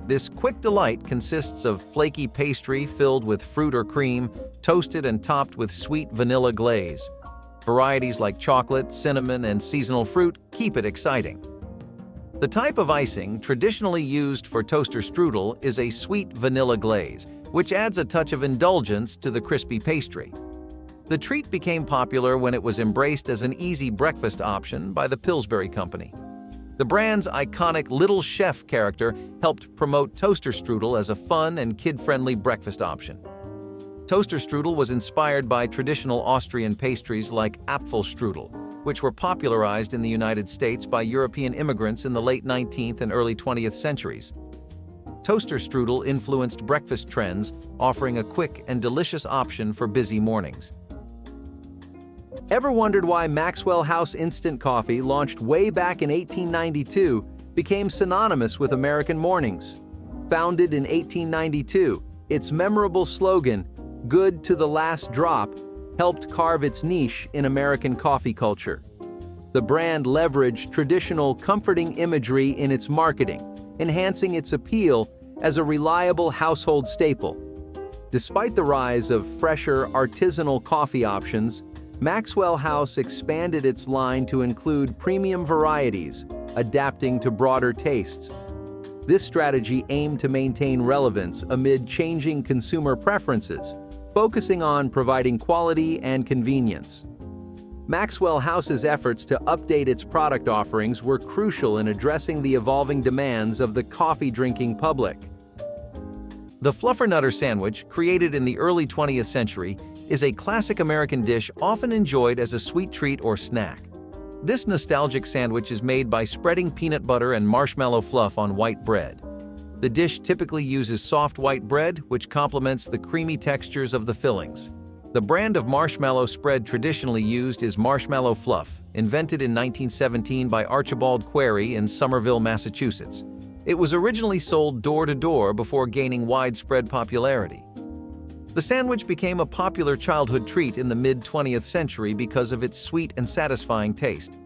This quick delight consists of flaky pastry filled with fruit or cream, toasted and topped with sweet vanilla glaze. Varieties like chocolate, cinnamon, and seasonal fruit keep it exciting. The type of icing traditionally used for toaster strudel is a sweet vanilla glaze, which adds a touch of indulgence to the crispy pastry. The treat became popular when it was embraced as an easy breakfast option by the Pillsbury Company. The brand's iconic Little Chef character helped promote toaster strudel as a fun and kid-friendly breakfast option. Toaster strudel was inspired by traditional Austrian pastries like Apfelstrudel, which were popularized in the United States by European immigrants in the late 19th and early 20th centuries. Toaster strudel influenced breakfast trends, offering a quick and delicious option for busy mornings. Ever wondered why Maxwell House Instant Coffee, launched way back in 1892, became synonymous with American mornings? Founded in 1892, its memorable slogan, "Good to the last drop," helped carve its niche in American coffee culture. The brand leveraged traditional comforting imagery in its marketing, enhancing its appeal as a reliable household staple. Despite the rise of fresher, artisanal coffee options, Maxwell House expanded its line to include premium varieties, adapting to broader tastes. This strategy aimed to maintain relevance amid changing consumer preferences, focusing on providing quality and convenience. Maxwell House's efforts to update its product offerings were crucial in addressing the evolving demands of the coffee-drinking public. The Fluffernutter sandwich, created in the early 20th century, is a classic American dish often enjoyed as a sweet treat or snack. This nostalgic sandwich is made by spreading peanut butter and marshmallow fluff on white bread. The dish typically uses soft white bread, which complements the creamy textures of the fillings. The brand of marshmallow spread traditionally used is Marshmallow Fluff, invented in 1917 by Archibald Query in Somerville, Massachusetts. It was originally sold door-to-door before gaining widespread popularity. The sandwich became a popular childhood treat in the mid-20th century because of its sweet and satisfying taste.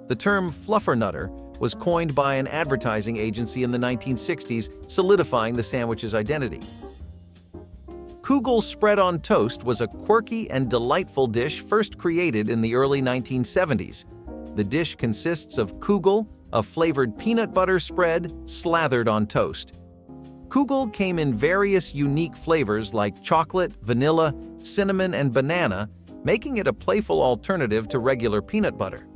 The term Fluffernutter was coined by an advertising agency in the 1960s, solidifying the sandwich's identity. Kugel spread on toast was a quirky and delightful dish first created in the early 1970s. The dish consists of kugel, a flavored peanut butter spread slathered on toast. Kugel came in various unique flavors like chocolate, vanilla, cinnamon, and banana, making it a playful alternative to regular peanut butter.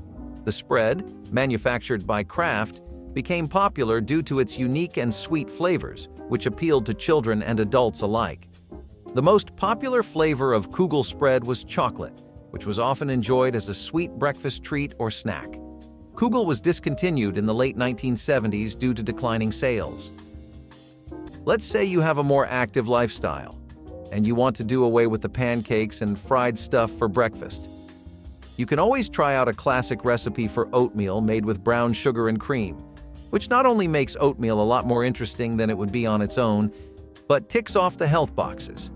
The spread, manufactured by Kraft, became popular due to its unique and sweet flavors, which appealed to children and adults alike. The most popular flavor of Kugel spread was chocolate, which was often enjoyed as a sweet breakfast treat or snack. Kugel was discontinued in the late 1970s due to declining sales. Let's say you have a more active lifestyle, and you want to do away with the pancakes and fried stuff for breakfast. You can always try out a classic recipe for oatmeal made with brown sugar and cream, which not only makes oatmeal a lot more interesting than it would be on its own, but ticks off the health boxes.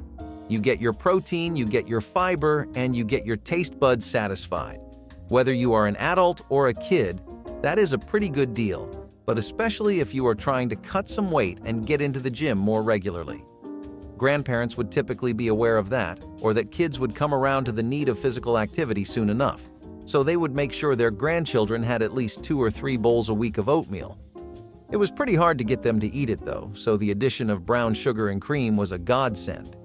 You get your protein, you get your fiber, and you get your taste buds satisfied. Whether you are an adult or a kid, that is a pretty good deal, but especially if you are trying to cut some weight and get into the gym more regularly. Grandparents would typically be aware of that, or that kids would come around to the need of physical activity soon enough, so they would make sure their grandchildren had at least 2 or 3 bowls a week of oatmeal. It was pretty hard to get them to eat it though, so the addition of brown sugar and cream was a godsend.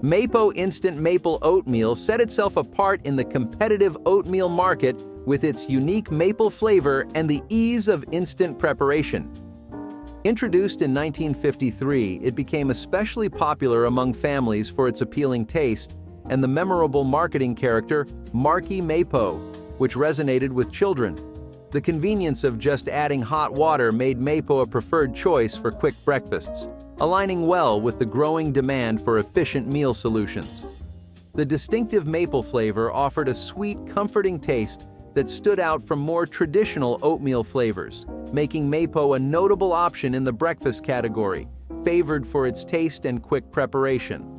Mapo Instant Maple Oatmeal set itself apart in the competitive oatmeal market with its unique maple flavor and the ease of instant preparation. Introduced in 1953, it became especially popular among families for its appealing taste and the memorable marketing character Marky Mapo, which resonated with children. The convenience of just adding hot water made mapo a preferred choice for quick breakfasts, aligning well with the growing demand for efficient meal solutions. The distinctive maple flavor offered a sweet, comforting taste that stood out from more traditional oatmeal flavors, making mapo a notable option in the breakfast category, favored for its taste and quick preparation.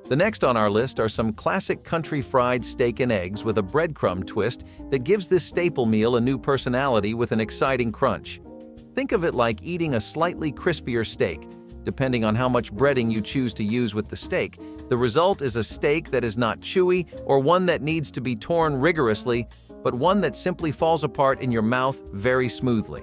The next on our list are some classic country fried steak and eggs with a breadcrumb twist that gives this staple meal a new personality with an exciting crunch. Think of it like eating a slightly crispier steak. Depending on how much breading you choose to use with the steak, the result is a steak that is not chewy or one that needs to be torn rigorously, but one that simply falls apart in your mouth very smoothly.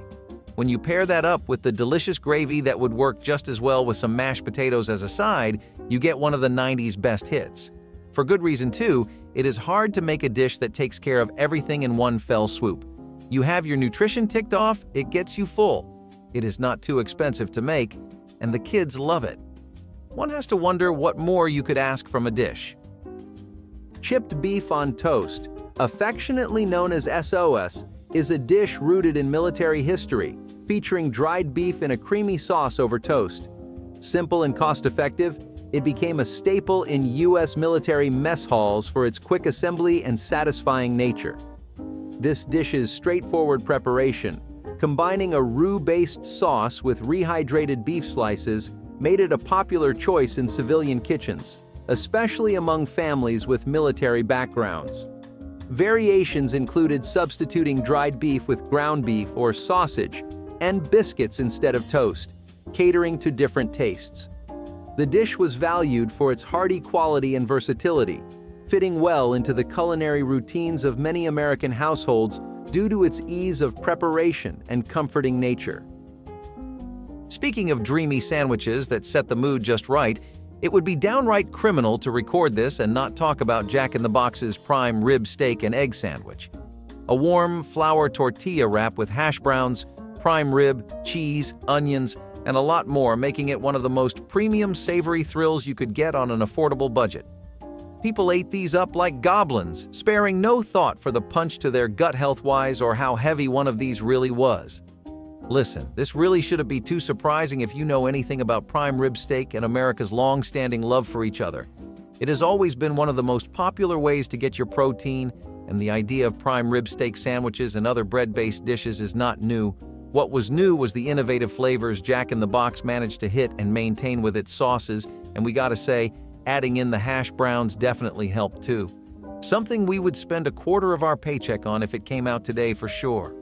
When you pair that up with the delicious gravy that would work just as well with some mashed potatoes as a side, you get one of the 90s best hits. For good reason too, it is hard to make a dish that takes care of everything in one fell swoop. You have your nutrition ticked off, it gets you full. It is not too expensive to make, and the kids love it. One has to wonder what more you could ask from a dish. Chipped beef on toast, affectionately known as SOS, is a dish rooted in military history, featuring dried beef in a creamy sauce over toast. Simple and cost-effective, it became a staple in U.S. military mess halls for its quick assembly and satisfying nature. This dish's straightforward preparation, combining a roux-based sauce with rehydrated beef slices, made it a popular choice in civilian kitchens, especially among families with military backgrounds. Variations included substituting dried beef with ground beef or sausage, and biscuits instead of toast, catering to different tastes. The dish was valued for its hearty quality and versatility, fitting well into the culinary routines of many American households due to its ease of preparation and comforting nature. Speaking of dreamy sandwiches that set the mood just right, it would be downright criminal to record this and not talk about Jack in the Box's prime rib steak and egg sandwich. A warm flour tortilla wrap with hash browns, prime rib, cheese, onions, and a lot more, making it one of the most premium savory thrills you could get on an affordable budget. People ate these up like goblins, sparing no thought for the punch to their gut health-wise or how heavy one of these really was. Listen, this really shouldn't be too surprising if you know anything about prime rib steak and America's long-standing love for each other. It has always been one of the most popular ways to get your protein, and the idea of prime rib steak sandwiches and other bread-based dishes is not new. What was new was the innovative flavors Jack in the Box managed to hit and maintain with its sauces, and we gotta say, adding in the hash browns definitely helped too. Something we would spend a quarter of our paycheck on if it came out today for sure.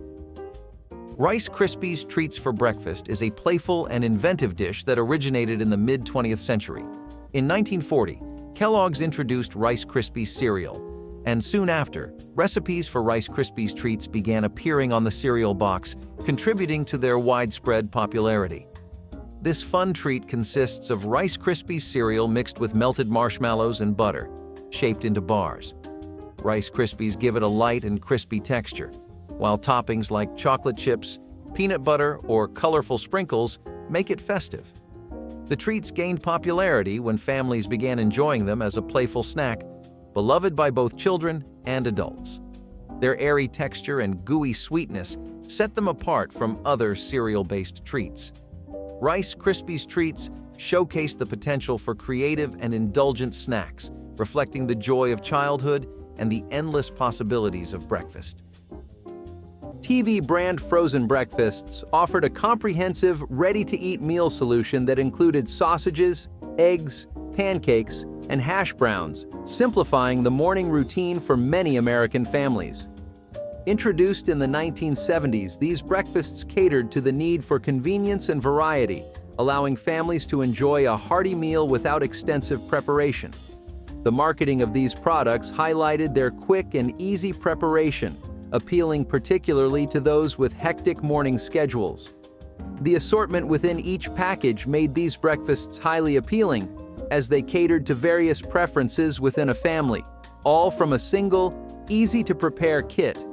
Rice Krispies Treats for Breakfast is a playful and inventive dish that originated in the mid-20th century. In 1940, Kellogg's introduced Rice Krispies cereal, and soon after, recipes for Rice Krispies Treats began appearing on the cereal box, contributing to their widespread popularity. This fun treat consists of Rice Krispies cereal mixed with melted marshmallows and butter, shaped into bars. Rice Krispies give it a light and crispy texture, while toppings like chocolate chips, peanut butter, or colorful sprinkles make it festive. The treats gained popularity when families began enjoying them as a playful snack, beloved by both children and adults. Their airy texture and gooey sweetness set them apart from other cereal-based treats. Rice Krispies Treats showcase the potential for creative and indulgent snacks, reflecting the joy of childhood and the endless possibilities of breakfast. TV brand frozen breakfasts offered a comprehensive, ready-to-eat meal solution that included sausages, eggs, pancakes, and hash browns, simplifying the morning routine for many American families. Introduced in the 1970s, these breakfasts catered to the need for convenience and variety, allowing families to enjoy a hearty meal without extensive preparation. The marketing of these products highlighted their quick and easy preparation, appealing particularly to those with hectic morning schedules. The assortment within each package made these breakfasts highly appealing, as they catered to various preferences within a family, all from a single, easy-to-prepare kit.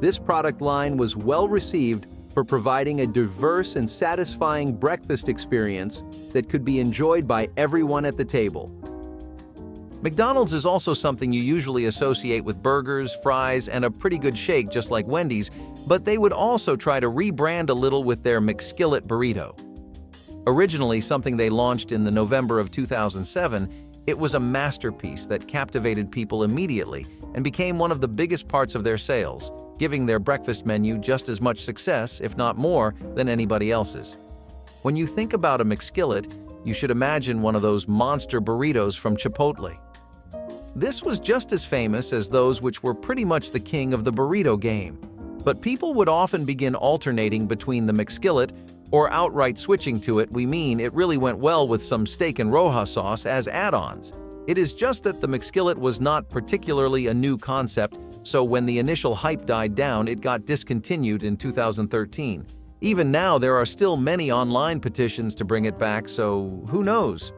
This product line was well received for providing a diverse and satisfying breakfast experience that could be enjoyed by everyone at the table. McDonald's is also something you usually associate with burgers, fries, and a pretty good shake just like Wendy's, but they would also try to rebrand a little with their McSkillet burrito. Originally something they launched in the November of 2007, it was a masterpiece that captivated people immediately and became one of the biggest parts of their sales, giving their breakfast menu just as much success, if not more, than anybody else's. When you think about a McSkillet, you should imagine one of those monster burritos from Chipotle. This was just as famous as those which were pretty much the king of the burrito game, but people would often begin alternating between the McSkillet or outright switching to it. It really went well with some steak and roja sauce as add-ons. It is just that the McSkillet was not particularly a new concept, so when the initial hype died down, it got discontinued in 2013. Even now, there are still many online petitions to bring it back, so who knows?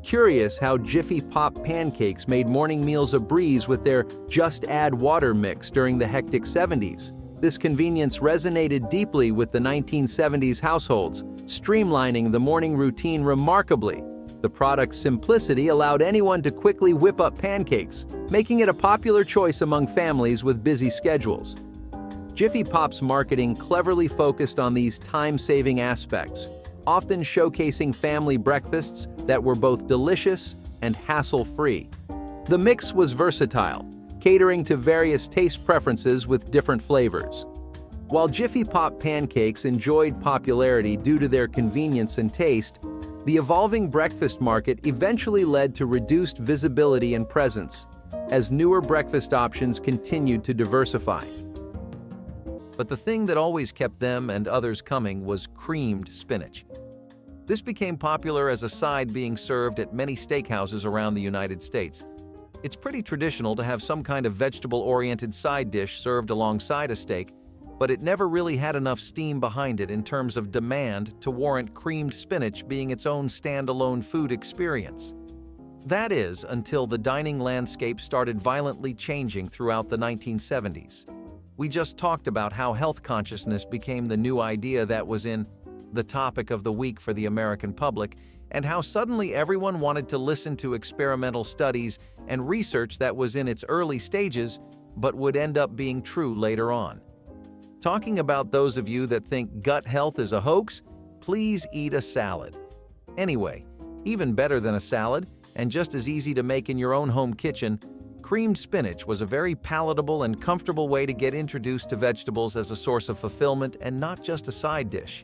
Curious how Jiffy Pop pancakes made morning meals a breeze with their just add water mix during the hectic 70s. This convenience resonated deeply with the 1970s households, streamlining the morning routine remarkably. The product's simplicity allowed anyone to quickly whip up pancakes, making it a popular choice among families with busy schedules. Jiffy Pop's marketing cleverly focused on these time-saving aspects, often showcasing family breakfasts that were both delicious and hassle-free. The mix was versatile, catering to various taste preferences with different flavors. While Jiffy Pop pancakes enjoyed popularity due to their convenience and taste, the evolving breakfast market eventually led to reduced visibility and presence, as newer breakfast options continued to diversify. But the thing that always kept them and others coming was creamed spinach. This became popular as a side being served at many steakhouses around the United States. It's pretty traditional to have some kind of vegetable-oriented side dish served alongside a steak, but it never really had enough steam behind it in terms of demand to warrant creamed spinach being its own standalone food experience. That is, until the dining landscape started violently changing throughout the 1970s. We just talked about how health consciousness became the new idea that was in the topic of the week for the American public, and how suddenly everyone wanted to listen to experimental studies and research that was in its early stages but would end up being true later on. Talking about those of you that think gut health is a hoax, please eat a salad. Anyway, even better than a salad, and just as easy to make in your own home kitchen, creamed spinach was a very palatable and comfortable way to get introduced to vegetables as a source of fulfillment and not just a side dish.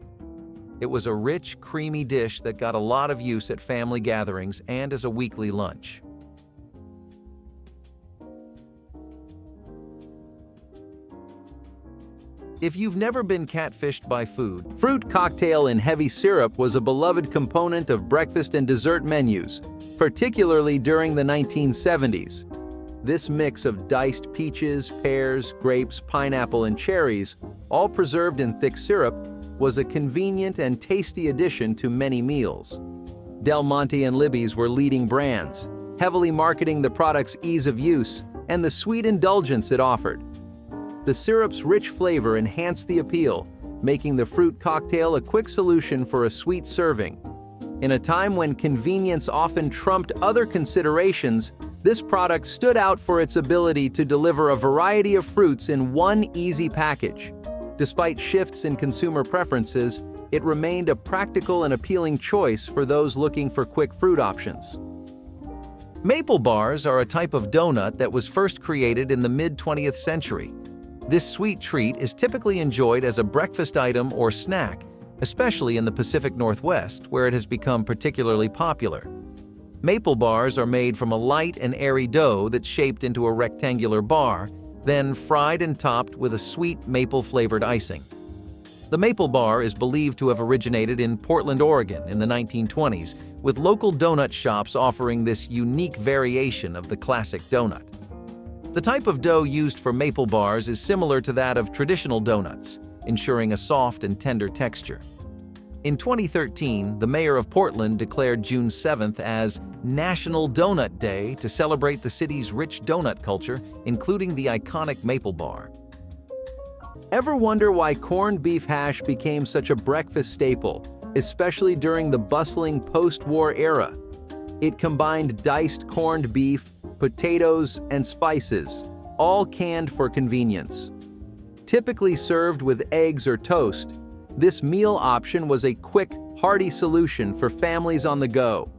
It was a rich, creamy dish that got a lot of use at family gatherings and as a weekly lunch. If you've never been catfished by food, fruit cocktail in heavy syrup was a beloved component of breakfast and dessert menus, particularly during the 1970s. This mix of diced peaches, pears, grapes, pineapple, and cherries, all preserved in thick syrup, was a convenient and tasty addition to many meals. Del Monte and Libby's were leading brands, heavily marketing the product's ease of use and the sweet indulgence it offered. The syrup's rich flavor enhanced the appeal, making the fruit cocktail a quick solution for a sweet serving. In a time when convenience often trumped other considerations, this product stood out for its ability to deliver a variety of fruits in one easy package. Despite shifts in consumer preferences, it remained a practical and appealing choice for those looking for quick fruit options. Maple bars are a type of donut that was first created in the mid-20th century. This sweet treat is typically enjoyed as a breakfast item or snack, especially in the Pacific Northwest, where it has become particularly popular. Maple bars are made from a light and airy dough that's shaped into a rectangular bar, then fried and topped with a sweet maple-flavored icing. The maple bar is believed to have originated in Portland, Oregon in the 1920s, with local donut shops offering this unique variation of the classic donut. The type of dough used for maple bars is similar to that of traditional donuts, ensuring a soft and tender texture. In 2013, the mayor of Portland declared June 7th as National Donut Day to celebrate the city's rich donut culture, including the iconic maple bar. Ever wonder why corned beef hash became such a breakfast staple, especially during the bustling post-war era? It combined diced corned beef, potatoes, and spices, all canned for convenience. Typically served with eggs or toast, this meal option was a quick, hearty solution for families on the go.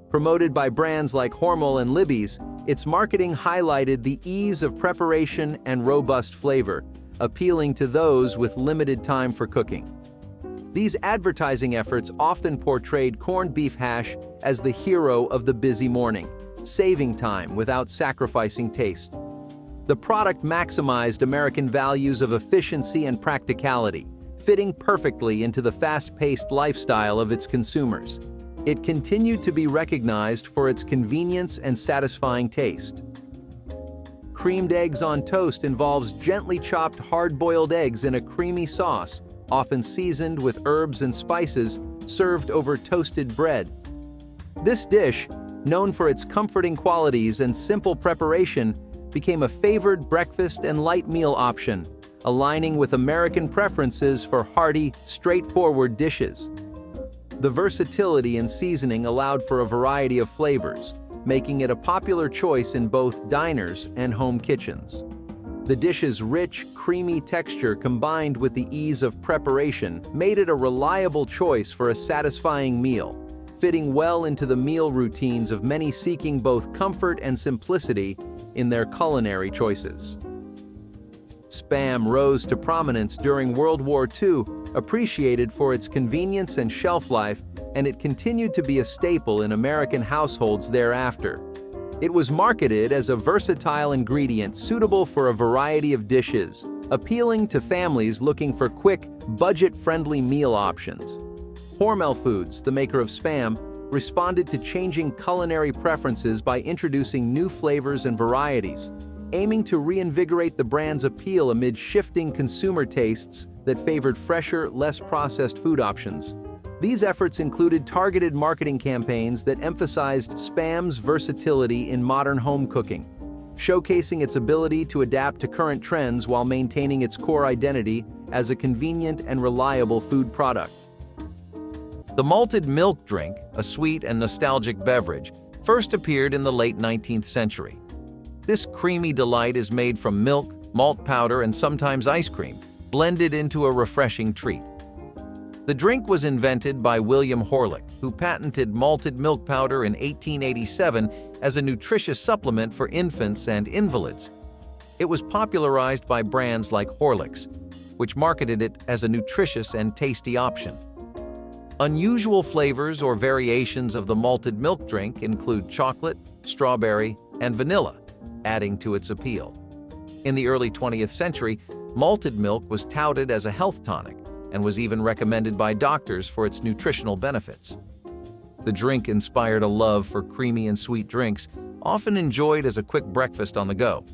Promoted by brands like Hormel and Libby's, its marketing highlighted the ease of preparation and robust flavor, appealing to those with limited time for cooking. These advertising efforts often portrayed corned beef hash as the hero of the busy morning, saving time without sacrificing taste. The product maximized American values of efficiency and practicality, fitting perfectly into the fast-paced lifestyle of its consumers. It continued to be recognized for its convenience and satisfying taste. Creamed eggs on toast involves gently chopped hard-boiled eggs in a creamy sauce, often seasoned with herbs and spices, served over toasted bread. This dish, known for its comforting qualities and simple preparation, became a favored breakfast and light meal option, aligning with American preferences for hearty, straightforward dishes. The versatility in seasoning allowed for a variety of flavors, making it a popular choice in both diners and home kitchens. The dish's rich, creamy texture combined with the ease of preparation made it a reliable choice for a satisfying meal, fitting well into the meal routines of many seeking both comfort and simplicity in their culinary choices. Spam rose to prominence during World War II, appreciated for its convenience and shelf life, and it continued to be a staple in American households thereafter. It was marketed as a versatile ingredient suitable for a variety of dishes, appealing to families looking for quick, budget-friendly meal options. Hormel Foods, the maker of Spam, responded to changing culinary preferences by introducing new flavors and varieties, aiming to reinvigorate the brand's appeal amid shifting consumer tastes that favored fresher, less processed food options. These efforts included targeted marketing campaigns that emphasized Spam's versatility in modern home cooking, showcasing its ability to adapt to current trends while maintaining its core identity as a convenient and reliable food product. The malted milk drink, a sweet and nostalgic beverage, first appeared in the late 19th century. This creamy delight is made from milk, malt powder, and sometimes ice cream, blended into a refreshing treat. The drink was invented by William Horlick, who patented malted milk powder in 1887 as a nutritious supplement for infants and invalids. It was popularized by brands like Horlicks, which marketed it as a nutritious and tasty option. Unusual flavors or variations of the malted milk drink include chocolate, strawberry, and vanilla, adding to its appeal. In the early 20th century, malted milk was touted as a health tonic and was even recommended by doctors for its nutritional benefits. The drink inspired a love for creamy and sweet drinks, often enjoyed as a quick breakfast on the go.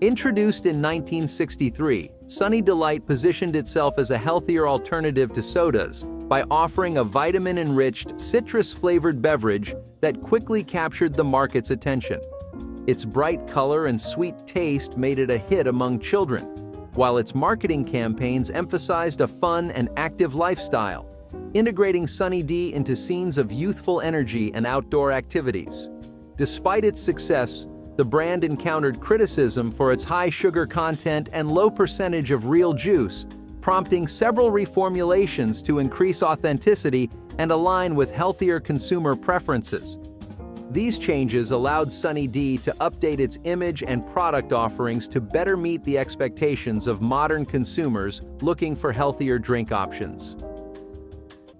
Introduced in 1963, Sunny Delight positioned itself as a healthier alternative to sodas by offering a vitamin-enriched, citrus-flavored beverage that quickly captured the market's attention. Its bright color and sweet taste made it a hit among children, while its marketing campaigns emphasized a fun and active lifestyle, integrating Sunny D into scenes of youthful energy and outdoor activities. Despite its success, the brand encountered criticism for its high sugar content and low percentage of real juice, prompting several reformulations to increase authenticity and align with healthier consumer preferences. These changes allowed Sunny D to update its image and product offerings to better meet the expectations of modern consumers looking for healthier drink options.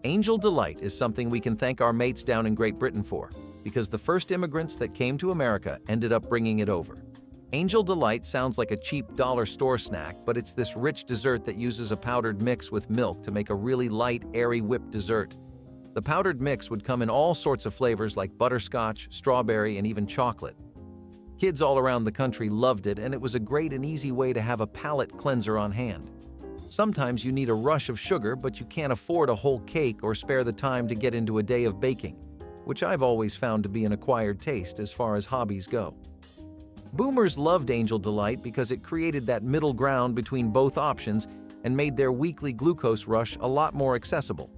Angel Delight is something we can thank our mates down in Great Britain for, because the first immigrants that came to America ended up bringing it over. Angel Delight sounds like a cheap dollar store snack, but it's this rich dessert that uses a powdered mix with milk to make a really light, airy whipped dessert. The powdered mix would come in all sorts of flavors like butterscotch, strawberry, and even chocolate. Kids all around the country loved it, and it was a great and easy way to have a palate cleanser on hand. Sometimes you need a rush of sugar, but you can't afford a whole cake or spare the time to get into a day of baking, which I've always found to be an acquired taste as far as hobbies go. Boomers loved Angel Delight because it created that middle ground between both options and made their weekly glucose rush a lot more accessible.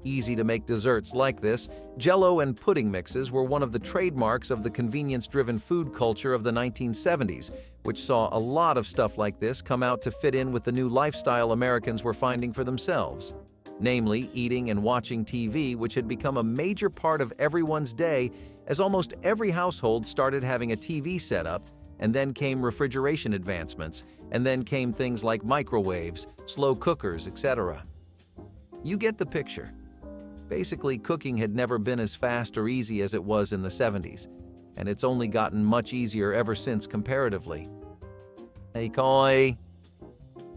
easy-to-make desserts like this, Jell-O and pudding mixes were one of the trademarks of the convenience-driven food culture of the 1970s, which saw a lot of stuff like this come out to fit in with the new lifestyle Americans were finding for themselves. Namely, eating and watching TV, which had become a major part of everyone's day, as almost every household started having a TV set up, and then came refrigeration advancements, and then came things like microwaves, slow cookers, etc. You get the picture. Basically, cooking had never been as fast or easy as it was in the 70s, and it's only gotten much easier ever since comparatively. Hey, Koi!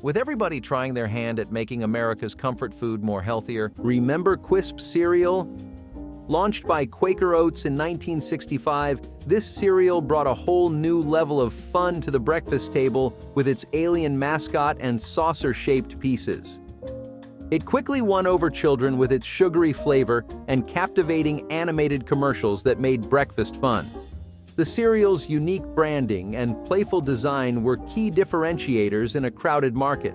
With everybody trying their hand at making America's comfort food more healthier, remember Quisp cereal? Launched by Quaker Oats in 1965, this cereal brought a whole new level of fun to the breakfast table with its alien mascot and saucer-shaped pieces. It quickly won over children with its sugary flavor and captivating animated commercials that made breakfast fun. The cereal's unique branding and playful design were key differentiators in a crowded market.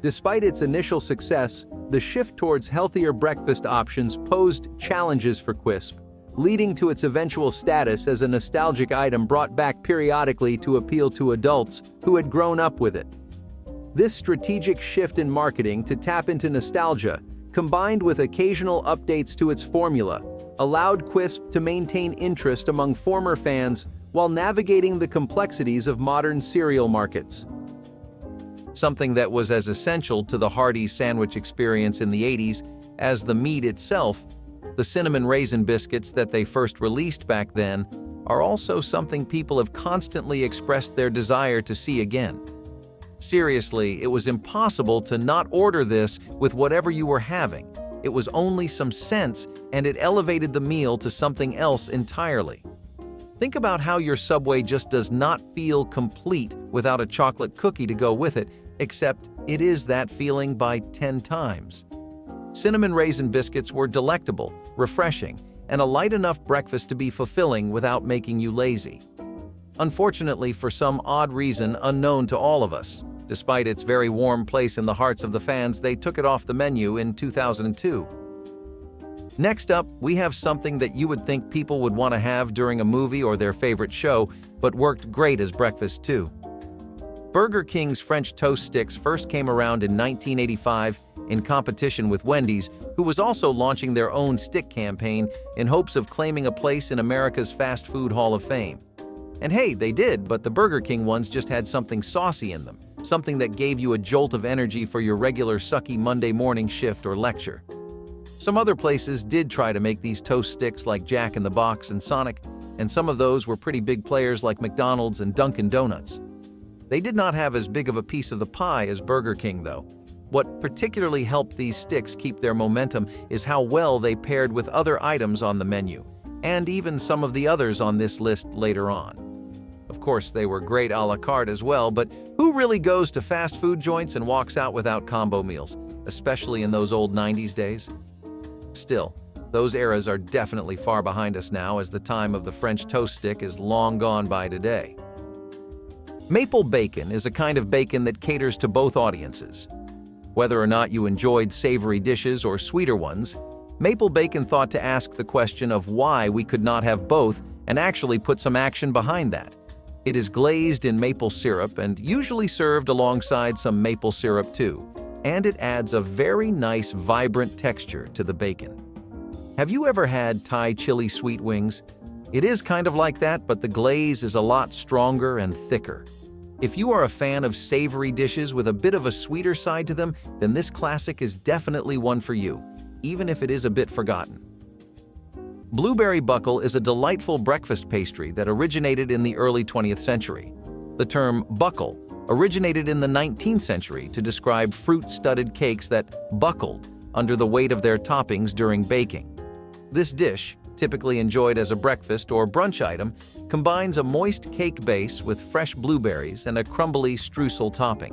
Despite its initial success, the shift towards healthier breakfast options posed challenges for Quisp, leading to its eventual status as a nostalgic item brought back periodically to appeal to adults who had grown up with it. This strategic shift in marketing to tap into nostalgia, combined with occasional updates to its formula, allowed Quisp to maintain interest among former fans while navigating the complexities of modern cereal markets. Something that was as essential to the hearty sandwich experience in the 80s as the meat itself, the cinnamon raisin biscuits that they first released back then are also something people have constantly expressed their desire to see again. Seriously, it was impossible to not order this with whatever you were having. It was only some cents, and it elevated the meal to something else entirely. Think about how your Subway just does not feel complete without a chocolate cookie to go with it, except it is that feeling by 10 times. Cinnamon raisin biscuits were delectable, refreshing, and a light enough breakfast to be fulfilling without making you lazy. Unfortunately, for some odd reason unknown to all of us, despite its very warm place in the hearts of the fans, they took it off the menu in 2002. Next up, we have something that you would think people would want to have during a movie or their favorite show, but worked great as breakfast too. Burger King's French toast sticks first came around in 1985 in competition with Wendy's, who was also launching their own stick campaign in hopes of claiming a place in America's fast food Hall of Fame. And hey, they did, but the Burger King ones just had something saucy in them, something that gave you a jolt of energy for your regular sucky Monday morning shift or lecture. Some other places did try to make these toast sticks like Jack in the Box and Sonic, and some of those were pretty big players like McDonald's and Dunkin' Donuts. They did not have as big of a piece of the pie as Burger King, though. What particularly helped these sticks keep their momentum is how well they paired with other items on the menu, and even some of the others on this list later on. Of course, they were great a la carte as well, but who really goes to fast food joints and walks out without combo meals, especially in those old 90s days? Still, those eras are definitely far behind us now, as the time of the French toast stick is long gone by today. Maple bacon is a kind of bacon that caters to both audiences. Whether or not you enjoyed savory dishes or sweeter ones, maple bacon thought to ask the question of why we could not have both and actually put some action behind that. It is glazed in maple syrup and usually served alongside some maple syrup too, and it adds a very nice, vibrant texture to the bacon. Have you ever had Thai chili sweet wings? It is kind of like that, but the glaze is a lot stronger and thicker. If you are a fan of savory dishes with a bit of a sweeter side to them, then this classic is definitely one for you, even if it is a bit forgotten. Blueberry buckle is a delightful breakfast pastry that originated in the early 20th century. The term buckle originated in the 19th century to describe fruit-studded cakes that buckled under the weight of their toppings during baking. This dish, typically enjoyed as a breakfast or brunch item, combines a moist cake base with fresh blueberries and a crumbly streusel topping.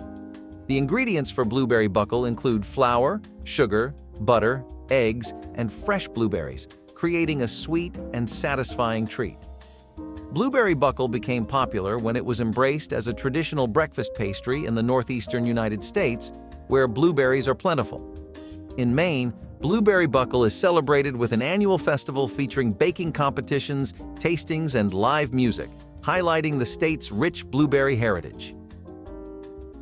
The ingredients for blueberry buckle include flour, sugar, butter, eggs, and fresh blueberries, creating a sweet and satisfying treat. Blueberry buckle became popular when it was embraced as a traditional breakfast pastry in the northeastern United States, where blueberries are plentiful. In Maine, Blueberry Buckle is celebrated with an annual festival featuring baking competitions, tastings, and live music, highlighting the state's rich blueberry heritage.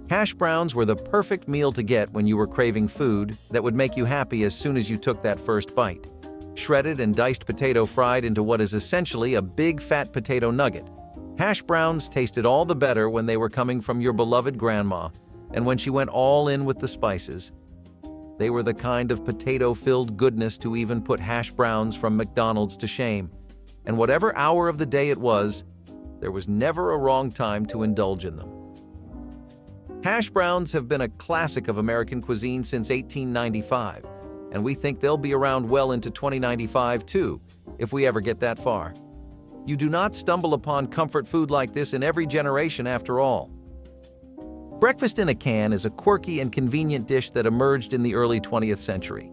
Hash browns were the perfect meal to get when you were craving food that would make you happy as soon as you took that first bite. Shredded and diced potato fried into what is essentially a big fat potato nugget. Hash browns tasted all the better when they were coming from your beloved grandma, and when she went all in with the spices. They were the kind of potato-filled goodness to even put hash browns from McDonald's to shame. And whatever hour of the day it was, there was never a wrong time to indulge in them. Hash browns have been a classic of American cuisine since 1895, and we think they'll be around well into 2095 too, if we ever get that far. You do not stumble upon comfort food like this in every generation after all. Breakfast in a can is a quirky and convenient dish that emerged in the early 20th century.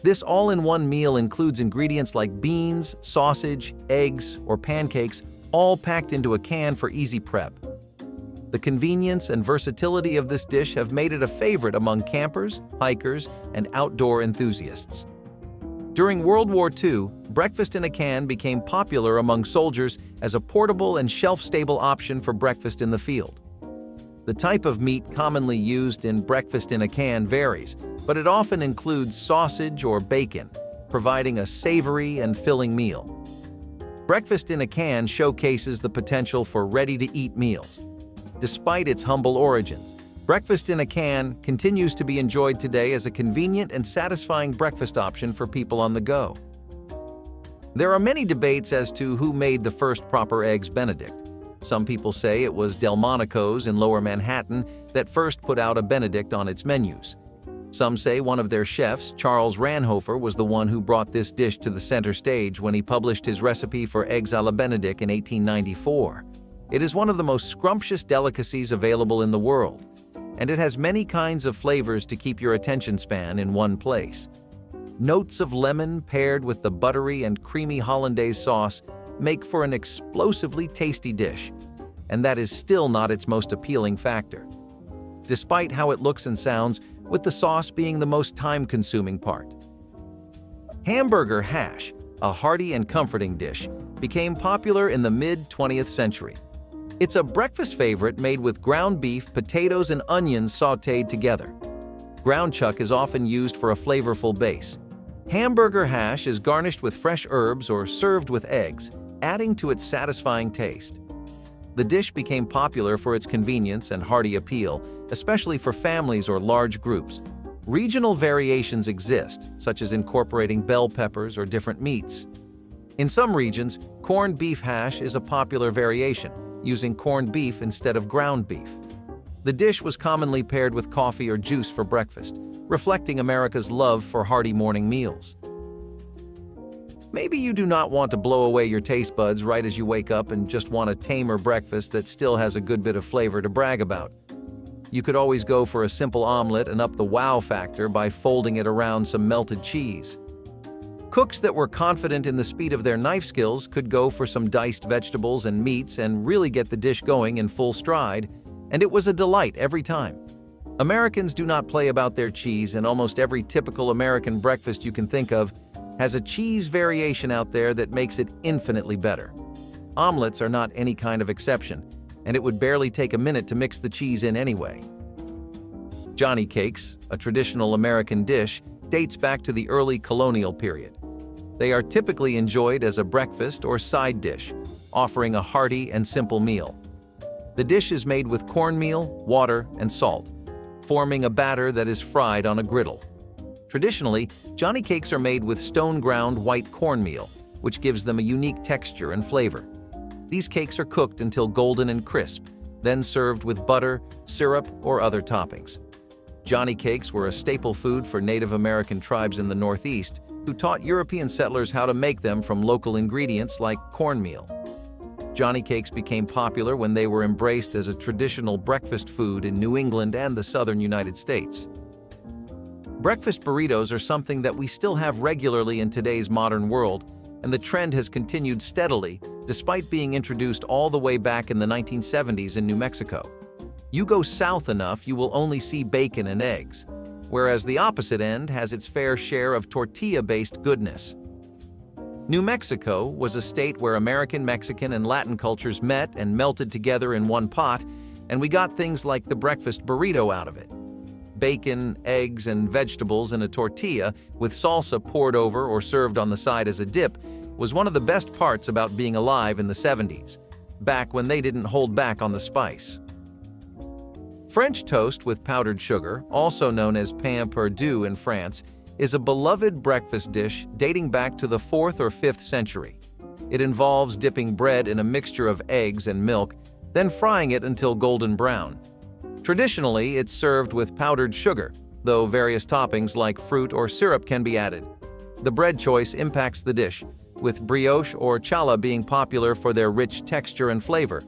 This all-in-one meal includes ingredients like beans, sausage, eggs, or pancakes, all packed into a can for easy prep. The convenience and versatility of this dish have made it a favorite among campers, hikers, and outdoor enthusiasts. During World War II, breakfast in a can became popular among soldiers as a portable and shelf-stable option for breakfast in the field. The type of meat commonly used in breakfast in a can varies, but it often includes sausage or bacon, providing a savory and filling meal. Breakfast in a can showcases the potential for ready-to-eat meals. Despite its humble origins, breakfast in a can continues to be enjoyed today as a convenient and satisfying breakfast option for people on the go. There are many debates as to who made the first proper Eggs Benedict. Some people say it was Delmonico's in Lower Manhattan that first put out a Benedict on its menus. Some say one of their chefs, Charles Ranhofer, was the one who brought this dish to the center stage when he published his recipe for eggs à la Benedict in 1894. It is one of the most scrumptious delicacies available in the world, and it has many kinds of flavors to keep your attention span in one place. Notes of lemon paired with the buttery and creamy hollandaise sauce make for an explosively tasty dish, and that is still not its most appealing factor. Despite how it looks and sounds, with the sauce being the most time-consuming part. Hamburger hash, a hearty and comforting dish, became popular in the mid-20th century. It's a breakfast favorite made with ground beef, potatoes, and onions sautéed together. Ground chuck is often used for a flavorful base. Hamburger hash is garnished with fresh herbs or served with eggs, adding to its satisfying taste. The dish became popular for its convenience and hearty appeal, especially for families or large groups. Regional variations exist, such as incorporating bell peppers or different meats. In some regions, corned beef hash is a popular variation, using corned beef instead of ground beef. The dish was commonly paired with coffee or juice for breakfast, reflecting America's love for hearty morning meals. Maybe you do not want to blow away your taste buds right as you wake up and just want a tamer breakfast that still has a good bit of flavor to brag about. You could always go for a simple omelet and up the wow factor by folding it around some melted cheese. Cooks that were confident in the speed of their knife skills could go for some diced vegetables and meats and really get the dish going in full stride, and it was a delight every time. Americans do not play about their cheese, and almost every typical American breakfast you can think of has a cheese variation out there that makes it infinitely better. Omelets are not any kind of exception, and it would barely take a minute to mix the cheese in anyway. Johnny cakes, a traditional American dish, dates back to the early colonial period. They are typically enjoyed as a breakfast or side dish, offering a hearty and simple meal. The dish is made with cornmeal, water, and salt, forming a batter that is fried on a griddle. Traditionally, Johnny cakes are made with stone-ground white cornmeal, which gives them a unique texture and flavor. These cakes are cooked until golden and crisp, then served with butter, syrup, or other toppings. Johnny cakes were a staple food for Native American tribes in the Northeast, who taught European settlers how to make them from local ingredients like cornmeal. Johnny cakes became popular when they were embraced as a traditional breakfast food in New England and the southern United States. Breakfast burritos are something that we still have regularly in today's modern world, and the trend has continued steadily despite being introduced all the way back in the 1970s in New Mexico. You go south enough, you will only see bacon and eggs, whereas the opposite end has its fair share of tortilla-based goodness. New Mexico was a state where American, Mexican, and Latin cultures met and melted together in one pot, and we got things like the breakfast burrito out of it. Bacon, eggs, and vegetables in a tortilla with salsa poured over or served on the side as a dip was one of the best parts about being alive in the 70s, back when they didn't hold back on the spice. French toast with powdered sugar, also known as pain perdu in France, is a beloved breakfast dish dating back to the 4th or 5th century. It involves dipping bread in a mixture of eggs and milk, then frying it until golden brown. Traditionally, it's served with powdered sugar, though various toppings like fruit or syrup can be added. The bread choice impacts the dish, with brioche or challah being popular for their rich texture and flavor.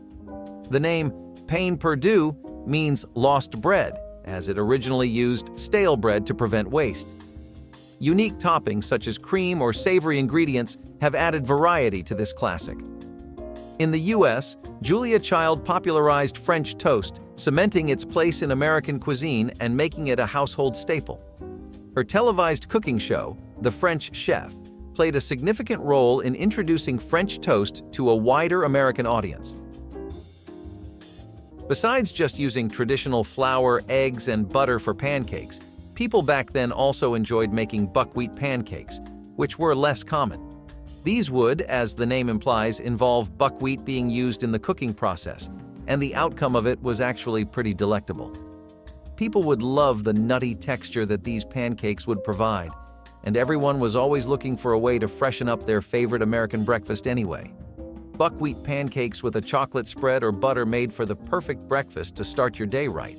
The name pain perdu means lost bread, as it originally used stale bread to prevent waste. Unique toppings such as cream or savory ingredients have added variety to this classic. In the US, Julia Child popularized French toast, cementing its place in American cuisine and making it a household staple. Her televised cooking show, The French Chef, played a significant role in introducing French toast to a wider American audience. Besides just using traditional flour, eggs, and butter for pancakes, people back then also enjoyed making buckwheat pancakes, which were less common. These would, as the name implies, involve buckwheat being used in the cooking process, and the outcome of it was actually pretty delectable. People would love the nutty texture that these pancakes would provide, and everyone was always looking for a way to freshen up their favorite American breakfast anyway. Buckwheat pancakes with a chocolate spread or butter made for the perfect breakfast to start your day right.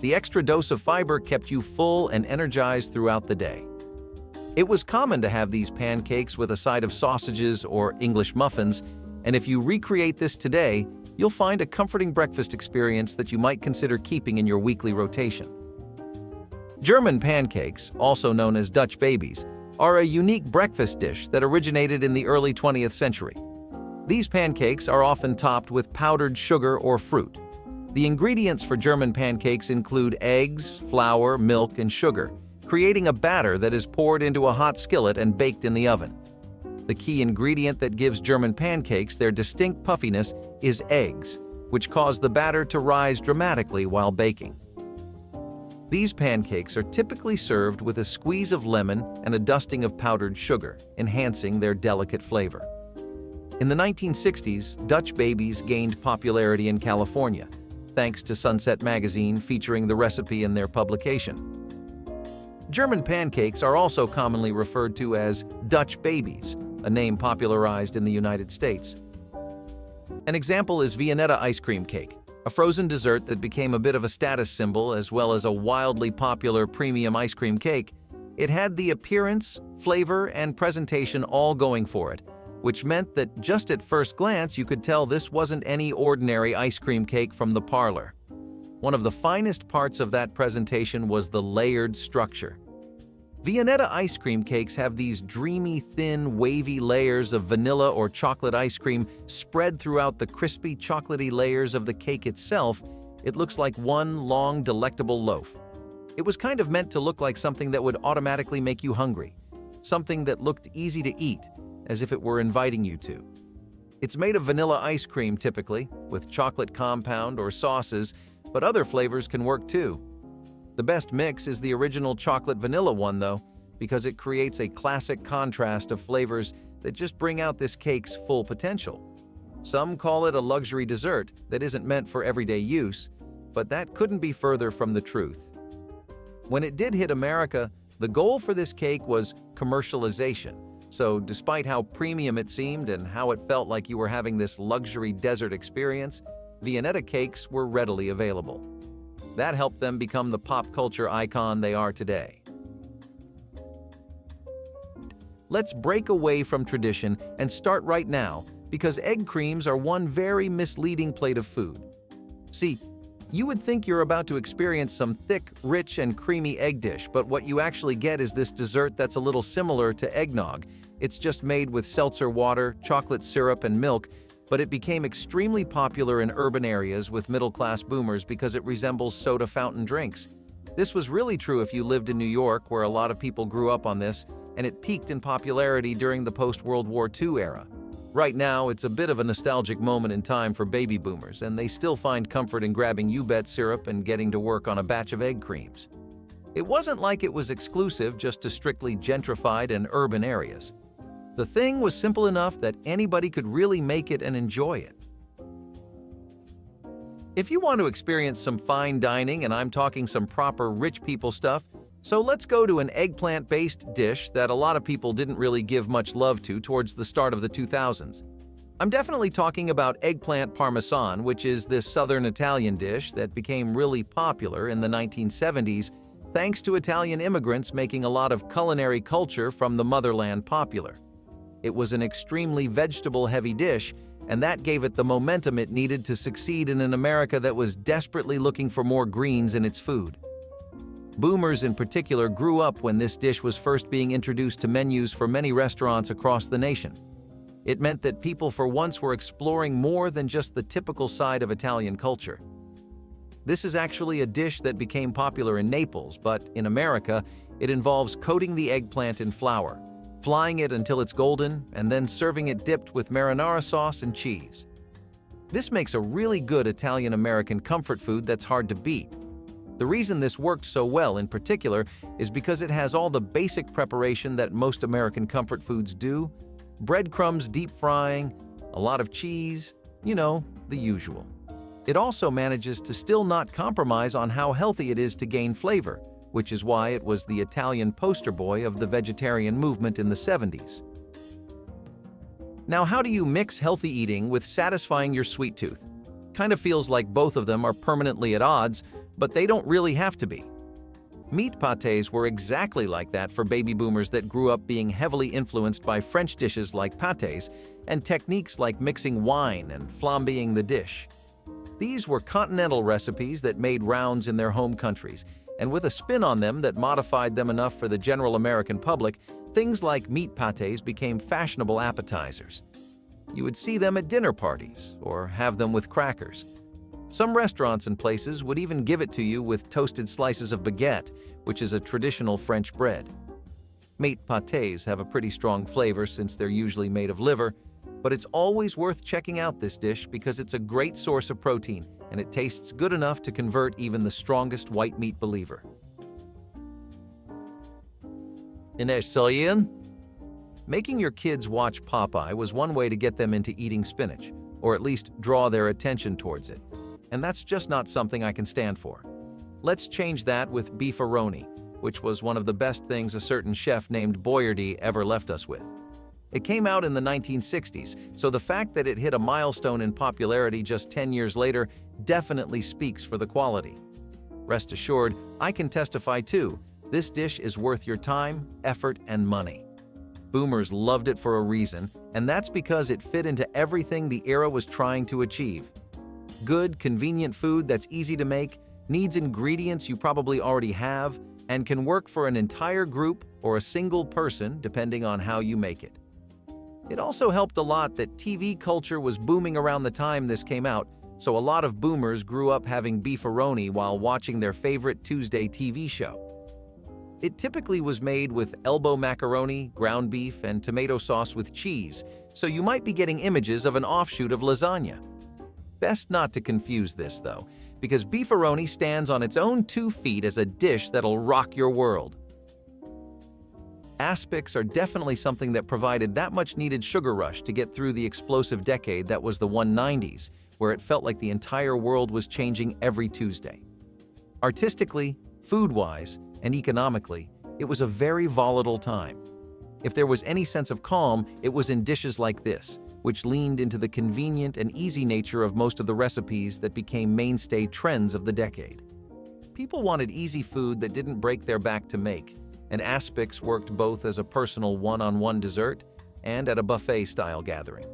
The extra dose of fiber kept you full and energized throughout the day. It was common to have these pancakes with a side of sausages or English muffins, and if you recreate this today, you'll find a comforting breakfast experience that you might consider keeping in your weekly rotation. German pancakes, also known as Dutch babies, are a unique breakfast dish that originated in the early 20th century. These pancakes are often topped with powdered sugar or fruit. The ingredients for German pancakes include eggs, flour, milk, and sugar, creating a batter that is poured into a hot skillet and baked in the oven. The key ingredient that gives German pancakes their distinct puffiness is eggs, which cause the batter to rise dramatically while baking. These pancakes are typically served with a squeeze of lemon and a dusting of powdered sugar, enhancing their delicate flavor. In the 1960s, Dutch babies gained popularity in California, thanks to Sunset magazine featuring the recipe in their publication. German pancakes are also commonly referred to as Dutch babies, a name popularized in the United States. An example is Viennetta ice cream cake, a frozen dessert that became a bit of a status symbol as well as a wildly popular premium ice cream cake. It had the appearance, flavor, and presentation all going for it, which meant that just at first glance you could tell this wasn't any ordinary ice cream cake from the parlor. One of the finest parts of that presentation was the layered structure. Viennetta ice cream cakes have these dreamy, thin, wavy layers of vanilla or chocolate ice cream spread throughout the crispy, chocolatey layers of the cake itself. It looks like one long, delectable loaf. It was kind of meant to look like something that would automatically make you hungry, something that looked easy to eat, as if it were inviting you to. It's made of vanilla ice cream typically, with chocolate compound or sauces, but other flavors can work too. The best mix is the original chocolate vanilla one though, because it creates a classic contrast of flavors that just bring out this cake's full potential. Some call it a luxury dessert that isn't meant for everyday use, but that couldn't be further from the truth. When it did hit America, the goal for this cake was commercialization. So despite how premium it seemed and how it felt like you were having this luxury desert experience, Viennetta cakes were readily available. That helped them become the pop culture icon they are today. Let's break away from tradition and start right now, because egg creams are one very misleading plate of food. See, you would think you're about to experience some thick, rich, and creamy egg dish, but what you actually get is this dessert that's a little similar to eggnog. It's just made with seltzer water, chocolate syrup, and milk, but it became extremely popular in urban areas with middle-class boomers because it resembles soda fountain drinks. This was really true if you lived in New York, where a lot of people grew up on this, and it peaked in popularity during the post-World War II era. Right now, it's a bit of a nostalgic moment in time for baby boomers, and they still find comfort in grabbing U-Bet syrup and getting to work on a batch of egg creams. It wasn't like it was exclusive just to strictly gentrified and urban areas. The thing was simple enough that anybody could really make it and enjoy it. If you want to experience some fine dining, and I'm talking some proper rich people stuff, so let's go to an eggplant-based dish that a lot of people didn't really give much love to towards the start of the 2000s. I'm definitely talking about eggplant parmesan, which is this southern Italian dish that became really popular in the 1970s thanks to Italian immigrants making a lot of culinary culture from the motherland popular. It was an extremely vegetable-heavy dish, and that gave it the momentum it needed to succeed in an America that was desperately looking for more greens in its food. Boomers in particular grew up when this dish was first being introduced to menus for many restaurants across the nation. It meant that people for once were exploring more than just the typical side of Italian culture. This is actually a dish that became popular in Naples, but in America, it involves coating the eggplant in flour, frying it until it's golden, and then serving it dipped with marinara sauce and cheese. This makes a really good Italian-American comfort food that's hard to beat. The reason this worked so well in particular is because it has all the basic preparation that most American comfort foods do: breadcrumbs deep frying, a lot of cheese, the usual. It also manages to still not compromise on how healthy it is to gain flavor, which is why it was the Italian poster boy of the vegetarian movement in the 70s. Now, how do you mix healthy eating with satisfying your sweet tooth? Kind of feels like both of them are permanently at odds, but they don't really have to be. Meat pâtés were exactly like that for baby boomers that grew up being heavily influenced by French dishes like pâtés and techniques like mixing wine and flambeing the dish. These were continental recipes that made rounds in their home countries, and with a spin on them that modified them enough for the general American public, things like meat pâtés became fashionable appetizers. You would see them at dinner parties or have them with crackers. Some restaurants and places would even give it to you with toasted slices of baguette, which is a traditional French bread. Meat pâtés have a pretty strong flavor since they're usually made of liver, but it's always worth checking out this dish because it's a great source of protein, and it tastes good enough to convert even the strongest white meat believer. Making your kids watch Popeye was one way to get them into eating spinach, or at least draw their attention towards it. And that's just not something I can stand for. Let's change that with beefaroni, which was one of the best things a certain chef named Boyardee ever left us with. It came out in the 1960s, so the fact that it hit a milestone in popularity just 10 years later definitely speaks for the quality. Rest assured, I can testify too, this dish is worth your time, effort, and money. Boomers loved it for a reason, and that's because it fit into everything the era was trying to achieve. Good, convenient food that's easy to make, needs ingredients you probably already have, and can work for an entire group or a single person depending on how you make it. It also helped a lot that TV culture was booming around the time this came out, so a lot of boomers grew up having beefaroni while watching their favorite Tuesday TV show. It typically was made with elbow macaroni, ground beef, and tomato sauce with cheese, so you might be getting images of an offshoot of lasagna. Best not to confuse this, though, because beefaroni stands on its own 2 feet as a dish that'll rock your world. Aspics are definitely something that provided that much needed sugar rush to get through the explosive decade that was the 1990s, where it felt like the entire world was changing every Tuesday. Artistically, food-wise, and economically, it was a very volatile time. If there was any sense of calm, it was in dishes like this, which leaned into the convenient and easy nature of most of the recipes that became mainstay trends of the decade. People wanted easy food that didn't break their back to make, and aspics worked both as a personal one-on-one dessert and at a buffet-style gathering.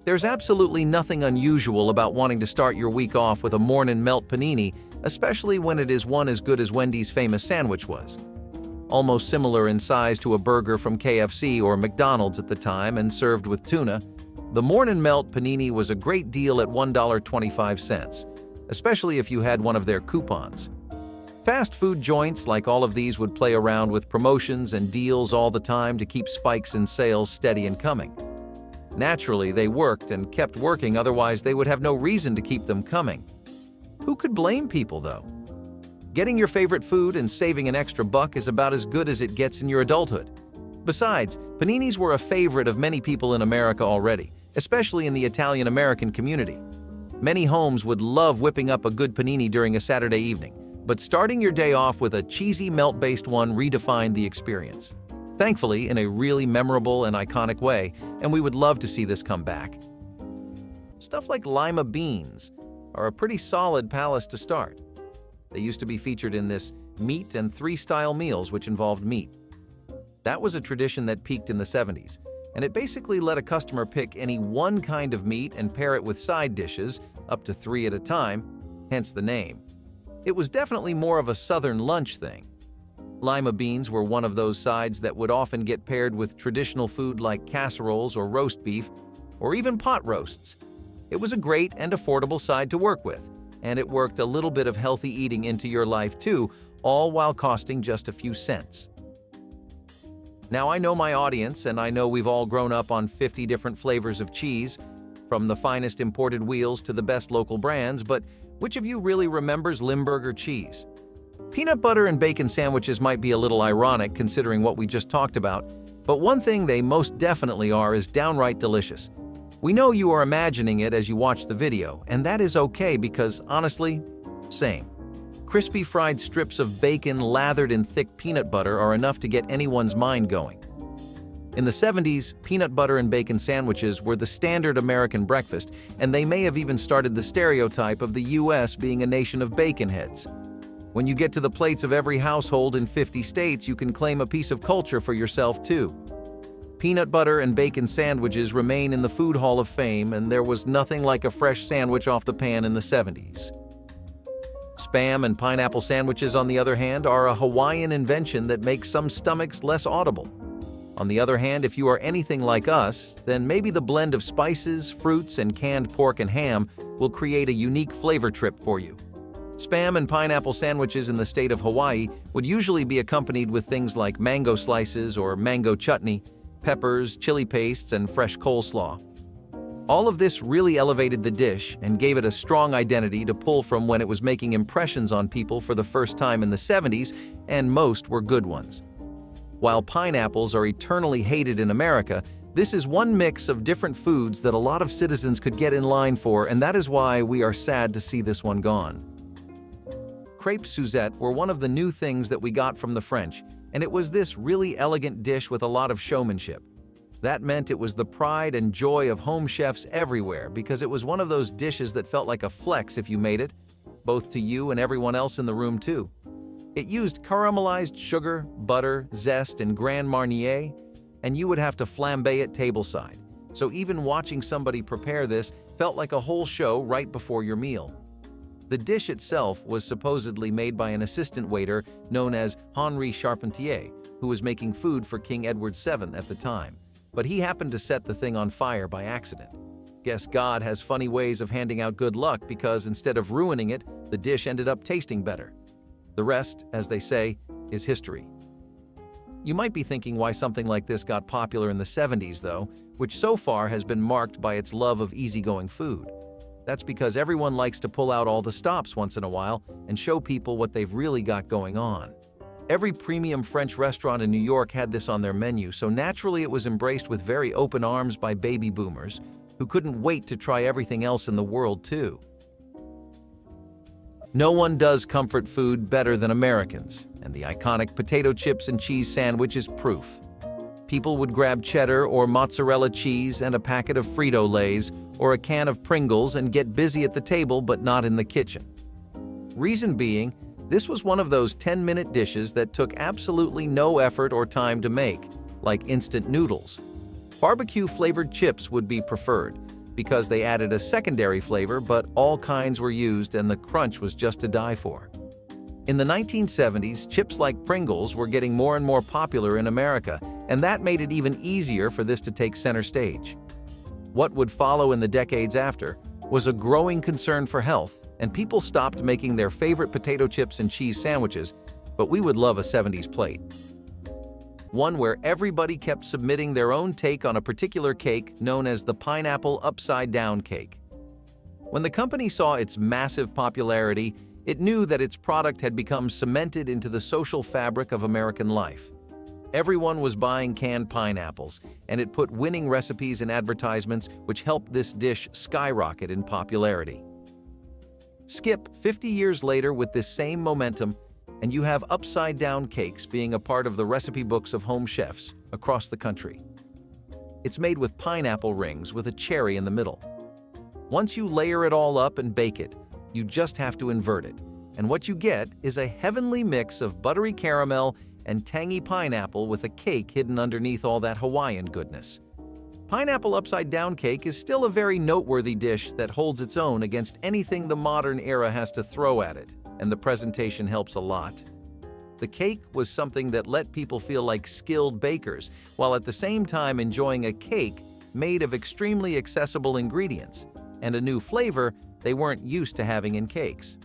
There's absolutely nothing unusual about wanting to start your week off with a morning melt panini, especially when it is one as good as Wendy's famous sandwich was. Almost similar in size to a burger from KFC or McDonald's at the time and served with tuna, The Mornin' Melt panini was a great deal at $1.25, especially if you had one of their coupons. Fast food joints like all of these would play around with promotions and deals all the time to keep spikes in sales steady and coming. Naturally, they worked and kept working, otherwise they would have no reason to keep them coming. Who could blame people, though? Getting your favorite food and saving an extra buck is about as good as it gets in your adulthood. Besides, paninis were a favorite of many people in America already, especially in the Italian-American community. Many homes would love whipping up a good panini during a Saturday evening, but starting your day off with a cheesy melt-based one redefined the experience. Thankfully, in a really memorable and iconic way, and we would love to see this come back. Stuff like lima beans are a pretty solid palace to start. They used to be featured in this meat and three-style meals which involved meat. That was a tradition that peaked in the 70s, and it basically let a customer pick any one kind of meat and pair it with side dishes, up to 3 at a time, hence the name. It was definitely more of a Southern lunch thing. Lima beans were one of those sides that would often get paired with traditional food like casseroles or roast beef, or even pot roasts. It was a great and affordable side to work with, and it worked a little bit of healthy eating into your life too, all while costing just a few cents. Now I know my audience, and I know we've all grown up on 50 different flavors of cheese, from the finest imported wheels to the best local brands, but which of you really remembers Limburger cheese? Peanut butter and bacon sandwiches might be a little ironic considering what we just talked about, but one thing they most definitely are is downright delicious. We know you are imagining it as you watch the video, and that is okay because, honestly, same. Crispy fried strips of bacon lathered in thick peanut butter are enough to get anyone's mind going. In the 70s, peanut butter and bacon sandwiches were the standard American breakfast, and they may have even started the stereotype of the US being a nation of bacon heads. When you get to the plates of every household in 50 states, you can claim a piece of culture for yourself too. Peanut butter and bacon sandwiches remain in the Food Hall of Fame, and there was nothing like a fresh sandwich off the pan in the 70s. Spam and pineapple sandwiches, on the other hand, are a Hawaiian invention that makes some stomachs less audible. On the other hand, if you are anything like us, then maybe the blend of spices, fruits, and canned pork and ham will create a unique flavor trip for you. Spam and pineapple sandwiches in the state of Hawaii would usually be accompanied with things like mango slices or mango chutney, peppers, chili pastes, and fresh coleslaw. All of this really elevated the dish and gave it a strong identity to pull from when it was making impressions on people for the first time in the 70s, and most were good ones. While pineapples are eternally hated in America, this is one mix of different foods that a lot of citizens could get in line for, and that is why we are sad to see this one gone. Crêpes Suzette were one of the new things that we got from the French, and it was this really elegant dish with a lot of showmanship. That meant it was the pride and joy of home chefs everywhere because it was one of those dishes that felt like a flex if you made it, both to you and everyone else in the room too. It used caramelized sugar, butter, zest, and Grand Marnier, and you would have to flambe it tableside. So even watching somebody prepare this felt like a whole show right before your meal. The dish itself was supposedly made by an assistant waiter known as Henri Charpentier, who was making food for King Edward VII at the time. But he happened to set the thing on fire by accident. Guess God has funny ways of handing out good luck because instead of ruining it, the dish ended up tasting better. The rest, as they say, is history. You might be thinking why something like this got popular in the 70s, though, which so far has been marked by its love of easygoing food. That's because everyone likes to pull out all the stops once in a while and show people what they've really got going on. Every premium French restaurant in New York had this on their menu, so naturally it was embraced with very open arms by baby boomers, who couldn't wait to try everything else in the world too. No one does comfort food better than Americans, and the iconic potato chips and cheese sandwich is proof. People would grab cheddar or mozzarella cheese and a packet of Frito-Lays or a can of Pringles and get busy at the table but not in the kitchen. Reason being, this was one of those 10-minute dishes that took absolutely no effort or time to make, like instant noodles. Barbecue-flavored chips would be preferred, because they added a secondary flavor, but all kinds were used and the crunch was just to die for. In the 1970s, chips like Pringles were getting more and more popular in America, and that made it even easier for this to take center stage. What would follow in the decades after was a growing concern for health, and people stopped making their favorite potato chips and cheese sandwiches, but we would love a 70s plate. One where everybody kept submitting their own take on a particular cake known as the pineapple upside-down cake. When the company saw its massive popularity, it knew that its product had become cemented into the social fabric of American life. Everyone was buying canned pineapples, and it put winning recipes in advertisements, which helped this dish skyrocket in popularity. Skip 50 years later with this same momentum, and you have upside-down cakes being a part of the recipe books of home chefs across the country. It's made with pineapple rings with a cherry in the middle. Once you layer it all up and bake it, you just have to invert it, and what you get is a heavenly mix of buttery caramel and tangy pineapple with a cake hidden underneath all that Hawaiian goodness. Pineapple upside-down cake is still a very noteworthy dish that holds its own against anything the modern era has to throw at it, and the presentation helps a lot. The cake was something that let people feel like skilled bakers, while at the same time enjoying a cake made of extremely accessible ingredients and a new flavor they weren't used to having in cakes.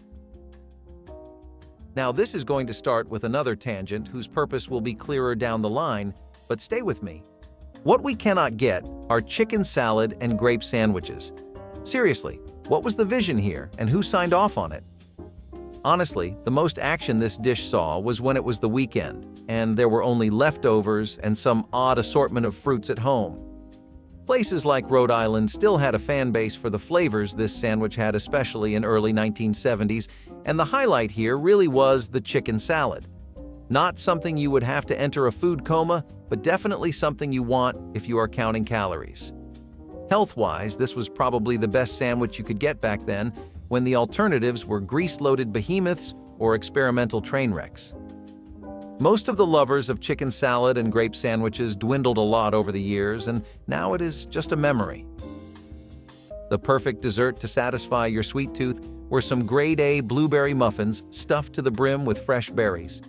Now, this is going to start with another tangent whose purpose will be clearer down the line, but stay with me. What we cannot get are chicken salad and grape sandwiches. Seriously, what was the vision here and who signed off on it? Honestly, the most action this dish saw was when it was the weekend, and there were only leftovers and some odd assortment of fruits at home. Places like Rhode Island still had a fan base for the flavors this sandwich had, especially in early 1970s, and the highlight here really was the chicken salad. Not something you would have to enter a food coma, but definitely something you want if you are counting calories. Health-wise, this was probably the best sandwich you could get back then, when the alternatives were grease-loaded behemoths or experimental train wrecks. Most of the lovers of chicken salad and grape sandwiches dwindled a lot over the years, and now it is just a memory. The perfect dessert to satisfy your sweet tooth were some grade A blueberry muffins stuffed to the brim with fresh berries.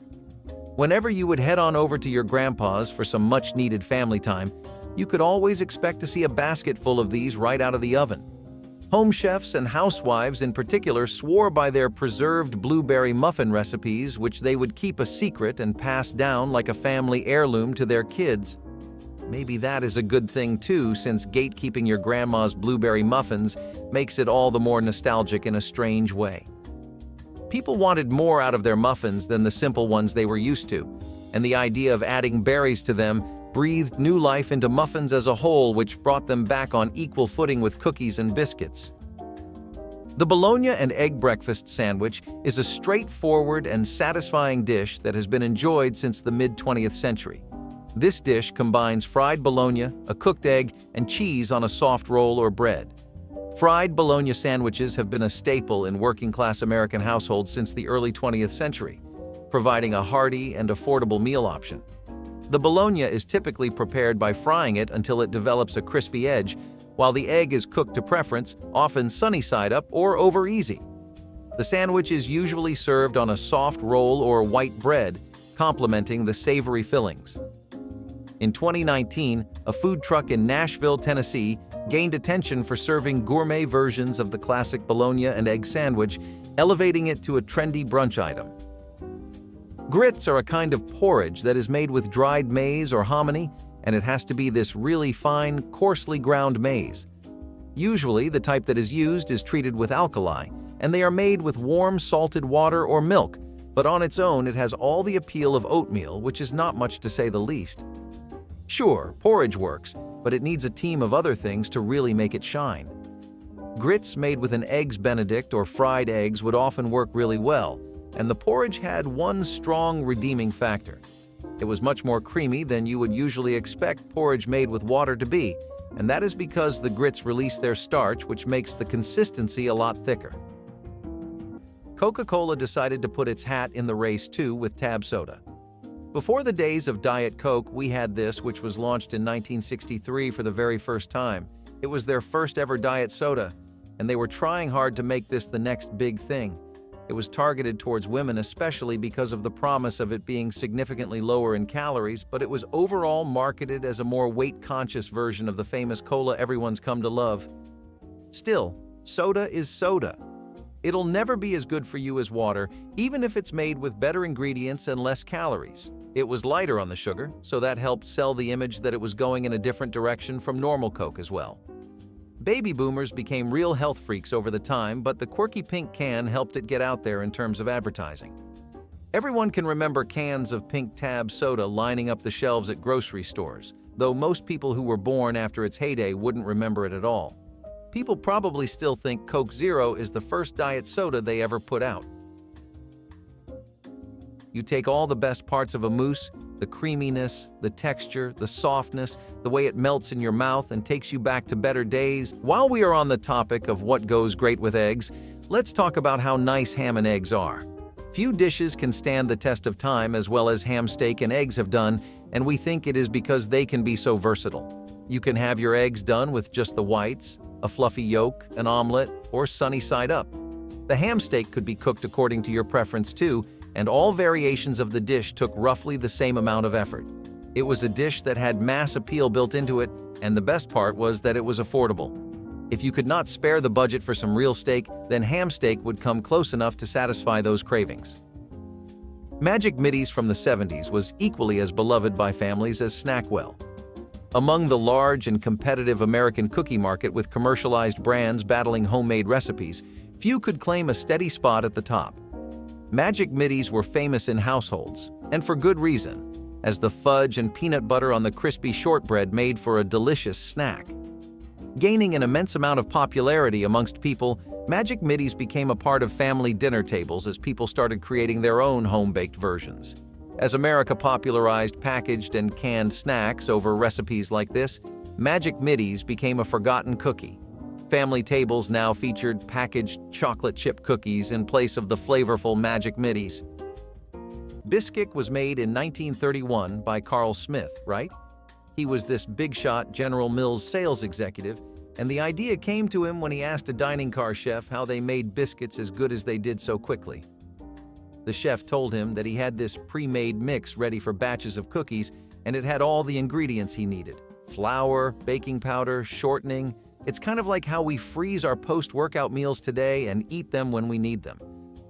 Whenever you would head on over to your grandpa's for some much-needed family time, you could always expect to see a basket full of these right out of the oven. Home chefs and housewives in particular swore by their preserved blueberry muffin recipes, which they would keep a secret and pass down like a family heirloom to their kids. Maybe that is a good thing too, since gatekeeping your grandma's blueberry muffins makes it all the more nostalgic in a strange way. People wanted more out of their muffins than the simple ones they were used to, and the idea of adding berries to them breathed new life into muffins as a whole, which brought them back on equal footing with cookies and biscuits. The bologna and egg breakfast sandwich is a straightforward and satisfying dish that has been enjoyed since the mid-20th century. This dish combines fried bologna, a cooked egg, and cheese on a soft roll or bread. Fried bologna sandwiches have been a staple in working-class American households since the early 20th century, providing a hearty and affordable meal option. The bologna is typically prepared by frying it until it develops a crispy edge, while the egg is cooked to preference, often sunny side up or over easy. The sandwich is usually served on a soft roll or white bread, complementing the savory fillings. In 2019, a food truck in Nashville, Tennessee, gained attention for serving gourmet versions of the classic bologna and egg sandwich, elevating it to a trendy brunch item. Grits are a kind of porridge that is made with dried maize or hominy, and it has to be this really fine, coarsely ground maize. Usually, the type that is used is treated with alkali, and they are made with warm salted water or milk, but on its own it has all the appeal of oatmeal, which is not much to say the least. Sure, porridge works, but it needs a team of other things to really make it shine. Grits made with an Eggs Benedict or fried eggs would often work really well, and the porridge had one strong redeeming factor. It was much more creamy than you would usually expect porridge made with water to be, and that is because the grits release their starch, which makes the consistency a lot thicker. Coca-Cola decided to put its hat in the race too with Tab Soda. Before the days of Diet Coke, we had this, which was launched in 1963 for the very first time. It was their first ever diet soda, and they were trying hard to make this the next big thing. It was targeted towards women especially because of the promise of it being significantly lower in calories, but it was overall marketed as a more weight-conscious version of the famous cola everyone's come to love. Still, soda is soda. It'll never be as good for you as water, even if it's made with better ingredients and less calories. It was lighter on the sugar, so that helped sell the image that it was going in a different direction from normal Coke as well. Baby boomers became real health freaks over the time, but the quirky pink can helped it get out there in terms of advertising. Everyone can remember cans of pink Tab soda lining up the shelves at grocery stores, though most people who were born after its heyday wouldn't remember it at all. People probably still think Coke Zero is the first diet soda they ever put out. You take all the best parts of a mousse, the creaminess, the texture, the softness, the way it melts in your mouth and takes you back to better days. While we are on the topic of what goes great with eggs, let's talk about how nice ham and eggs are. Few dishes can stand the test of time as well as ham, steak, and eggs have done, and we think it is because they can be so versatile. You can have your eggs done with just the whites, a fluffy yolk, an omelet, or sunny side up. The ham steak could be cooked according to your preference too, and all variations of the dish took roughly the same amount of effort. It was a dish that had mass appeal built into it, and the best part was that it was affordable. If you could not spare the budget for some real steak, then ham steak would come close enough to satisfy those cravings. Magic Middies from the 70s was equally as beloved by families as Snackwell. Among the large and competitive American cookie market with commercialized brands battling homemade recipes, few could claim a steady spot at the top. Magic Middies were famous in households, and for good reason, as the fudge and peanut butter on the crispy shortbread made for a delicious snack. Gaining an immense amount of popularity amongst people, Magic Middies became a part of family dinner tables as people started creating their own home-baked versions. As America popularized packaged and canned snacks over recipes like this, Magic Middies became a forgotten cookie. Family tables now featured packaged chocolate chip cookies in place of the flavorful Magic Middies. Biscuit was made in 1931 by Carl Smith, right? He was this big-shot General Mills sales executive, and the idea came to him when he asked a dining car chef how they made biscuits as good as they did so quickly. The chef told him that he had this pre-made mix ready for batches of cookies, and it had all the ingredients he needed: flour, baking powder, shortening. It's kind of like how we freeze our post-workout meals today and eat them when we need them,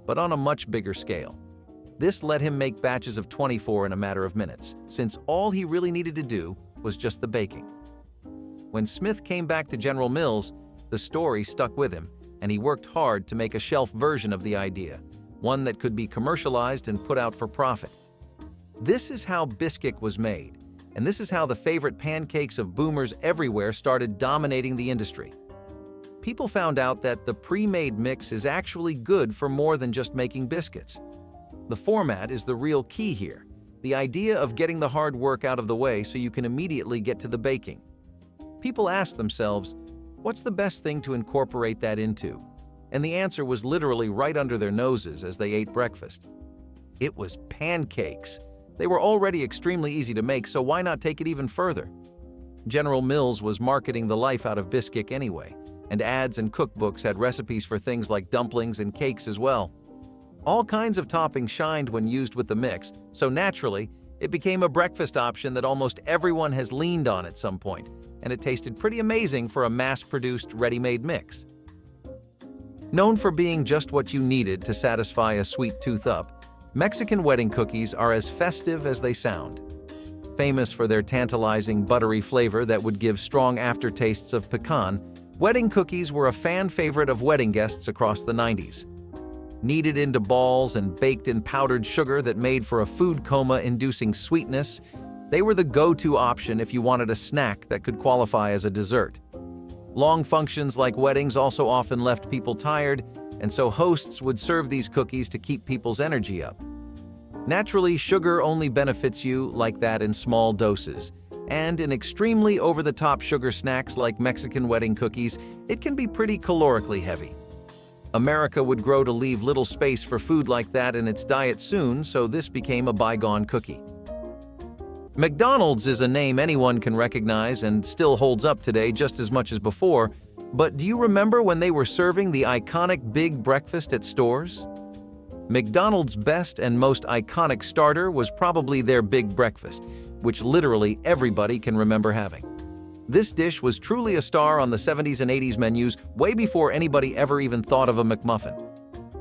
but on a much bigger scale. This let him make batches of 24 in a matter of minutes, since all he really needed to do was just the baking. When Smith came back to General Mills, the story stuck with him, and he worked hard to make a shelf version of the idea, one that could be commercialized and put out for profit. This is how Biscuit was made, and this is how the favorite pancakes of boomers everywhere started dominating the industry. People found out that the pre-made mix is actually good for more than just making biscuits. The format is the real key here, the idea of getting the hard work out of the way so you can immediately get to the baking. People asked themselves, what's the best thing to incorporate that into? And the answer was literally right under their noses as they ate breakfast. It was pancakes. They were already extremely easy to make, so why not take it even further? General Mills was marketing the life out of Biscuit anyway, and ads and cookbooks had recipes for things like dumplings and cakes as well. All kinds of toppings shined when used with the mix, so naturally, it became a breakfast option that almost everyone has leaned on at some point, and it tasted pretty amazing for a mass-produced, ready-made mix. Known for being just what you needed to satisfy a sweet tooth up, Mexican wedding cookies are as festive as they sound. Famous for their tantalizing buttery flavor that would give strong aftertastes of pecan, wedding cookies were a fan favorite of wedding guests across the 90s. Kneaded into balls and baked in powdered sugar that made for a food coma-inducing sweetness, they were the go-to option if you wanted a snack that could qualify as a dessert. Long functions like weddings also often left people tired, and so hosts would serve these cookies to keep people's energy up. Naturally, sugar only benefits you like that in small doses, and in extremely over-the-top sugar snacks like Mexican wedding cookies, it can be pretty calorically heavy. America would grow to leave little space for food like that in its diet soon, so this became a bygone cookie. McDonald's is a name anyone can recognize and still holds up today just as much as before, but do you remember when they were serving the iconic big breakfast at stores? McDonald's best and most iconic starter was probably their Big Breakfast, which literally everybody can remember having. This dish was truly a star on the 70s and 80s menus way before anybody ever even thought of a McMuffin.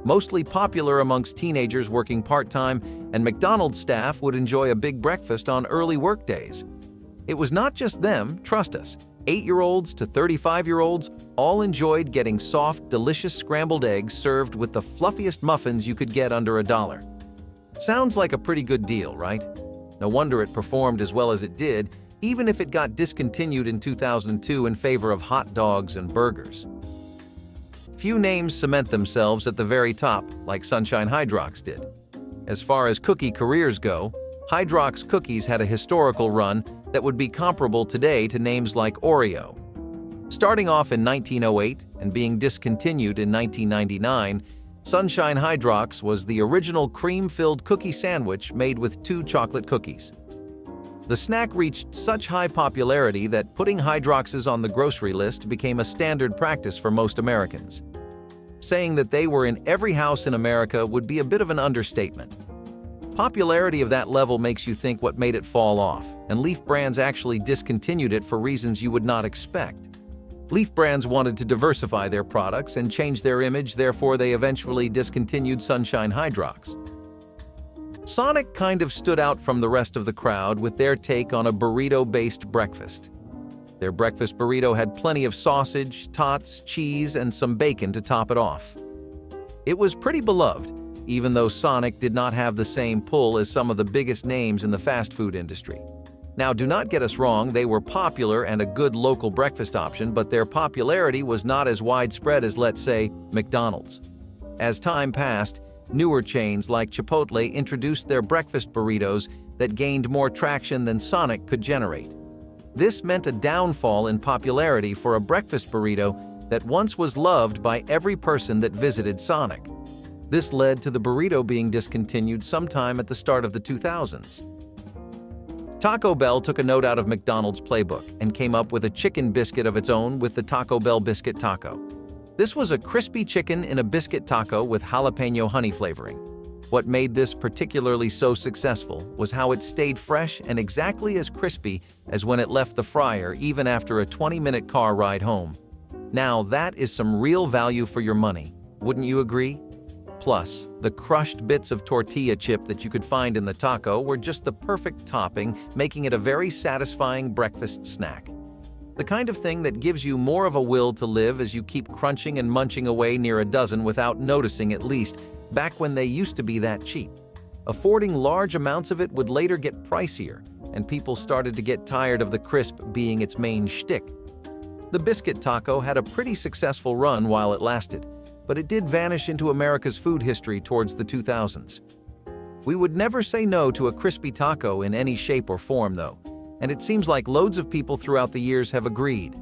Mostly popular amongst teenagers working part-time, and McDonald's staff would enjoy a big breakfast on early work days. It was not just them, trust us. 8-year-olds to 35-year-olds all enjoyed getting soft, delicious scrambled eggs served with the fluffiest muffins you could get under $1. Sounds like a pretty good deal, right? No wonder it performed as well as it did, even if it got discontinued in 2002 in favor of hot dogs and burgers. Few names cement themselves at the very top, like Sunshine Hydrox did. As far as cookie careers go, Hydrox cookies had a historical run that would be comparable today to names like Oreo. Starting off in 1908 and being discontinued in 1999, Sunshine Hydrox was the original cream-filled cookie sandwich made with 2 chocolate cookies. The snack reached such high popularity that putting Hydroxes on the grocery list became a standard practice for most Americans. Saying that they were in every house in America would be a bit of an understatement. Popularity of that level makes you think what made it fall off, and Leaf Brands actually discontinued it for reasons you would not expect. Leaf Brands wanted to diversify their products and change their image, therefore they eventually discontinued Sunshine Hydrox. Sonic kind of stood out from the rest of the crowd with their take on a burrito-based breakfast. Their breakfast burrito had plenty of sausage, tots, cheese, and some bacon to top it off. It was pretty beloved, even though Sonic did not have the same pull as some of the biggest names in the fast food industry. Now, do not get us wrong, they were popular and a good local breakfast option, but their popularity was not as widespread as, let's say, McDonald's. As time passed, newer chains like Chipotle introduced their breakfast burritos that gained more traction than Sonic could generate. This meant a downfall in popularity for a breakfast burrito that once was loved by every person that visited Sonic. This led to the burrito being discontinued sometime at the start of the 2000s. Taco Bell took a note out of McDonald's playbook and came up with a chicken biscuit of its own with the Taco Bell Biscuit Taco. This was a crispy chicken in a biscuit taco with jalapeno honey flavoring. What made this particularly so successful was how it stayed fresh and exactly as crispy as when it left the fryer even after a 20-minute car ride home. Now that is some real value for your money, wouldn't you agree? Plus, the crushed bits of tortilla chip that you could find in the taco were just the perfect topping, making it a very satisfying breakfast snack. The kind of thing that gives you more of a will to live as you keep crunching and munching away near a dozen without noticing, at least, back when they used to be that cheap. Affording large amounts of it would later get pricier, and people started to get tired of the crisp being its main shtick. The biscuit taco had a pretty successful run while it lasted, but it did vanish into America's food history towards the 2000s. We would never say no to a crispy taco in any shape or form, though, and it seems like loads of people throughout the years have agreed.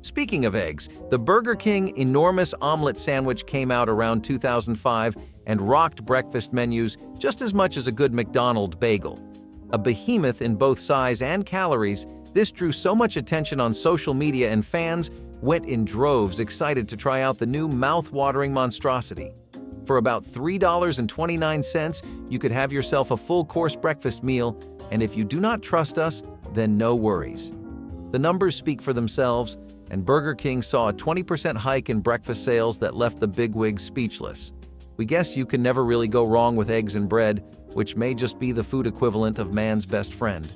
Speaking of eggs, the Burger King enormous omelet sandwich came out around 2005 and rocked breakfast menus just as much as a good McDonald's bagel. A behemoth in both size and calories, this drew so much attention on social media and fans went in droves excited to try out the new mouth-watering monstrosity. For about $3.29, you could have yourself a full-course breakfast meal, and if you do not trust us, then no worries. The numbers speak for themselves, and Burger King saw a 20% hike in breakfast sales that left the bigwigs speechless. We guess you can never really go wrong with eggs and bread, which may just be the food equivalent of man's best friend.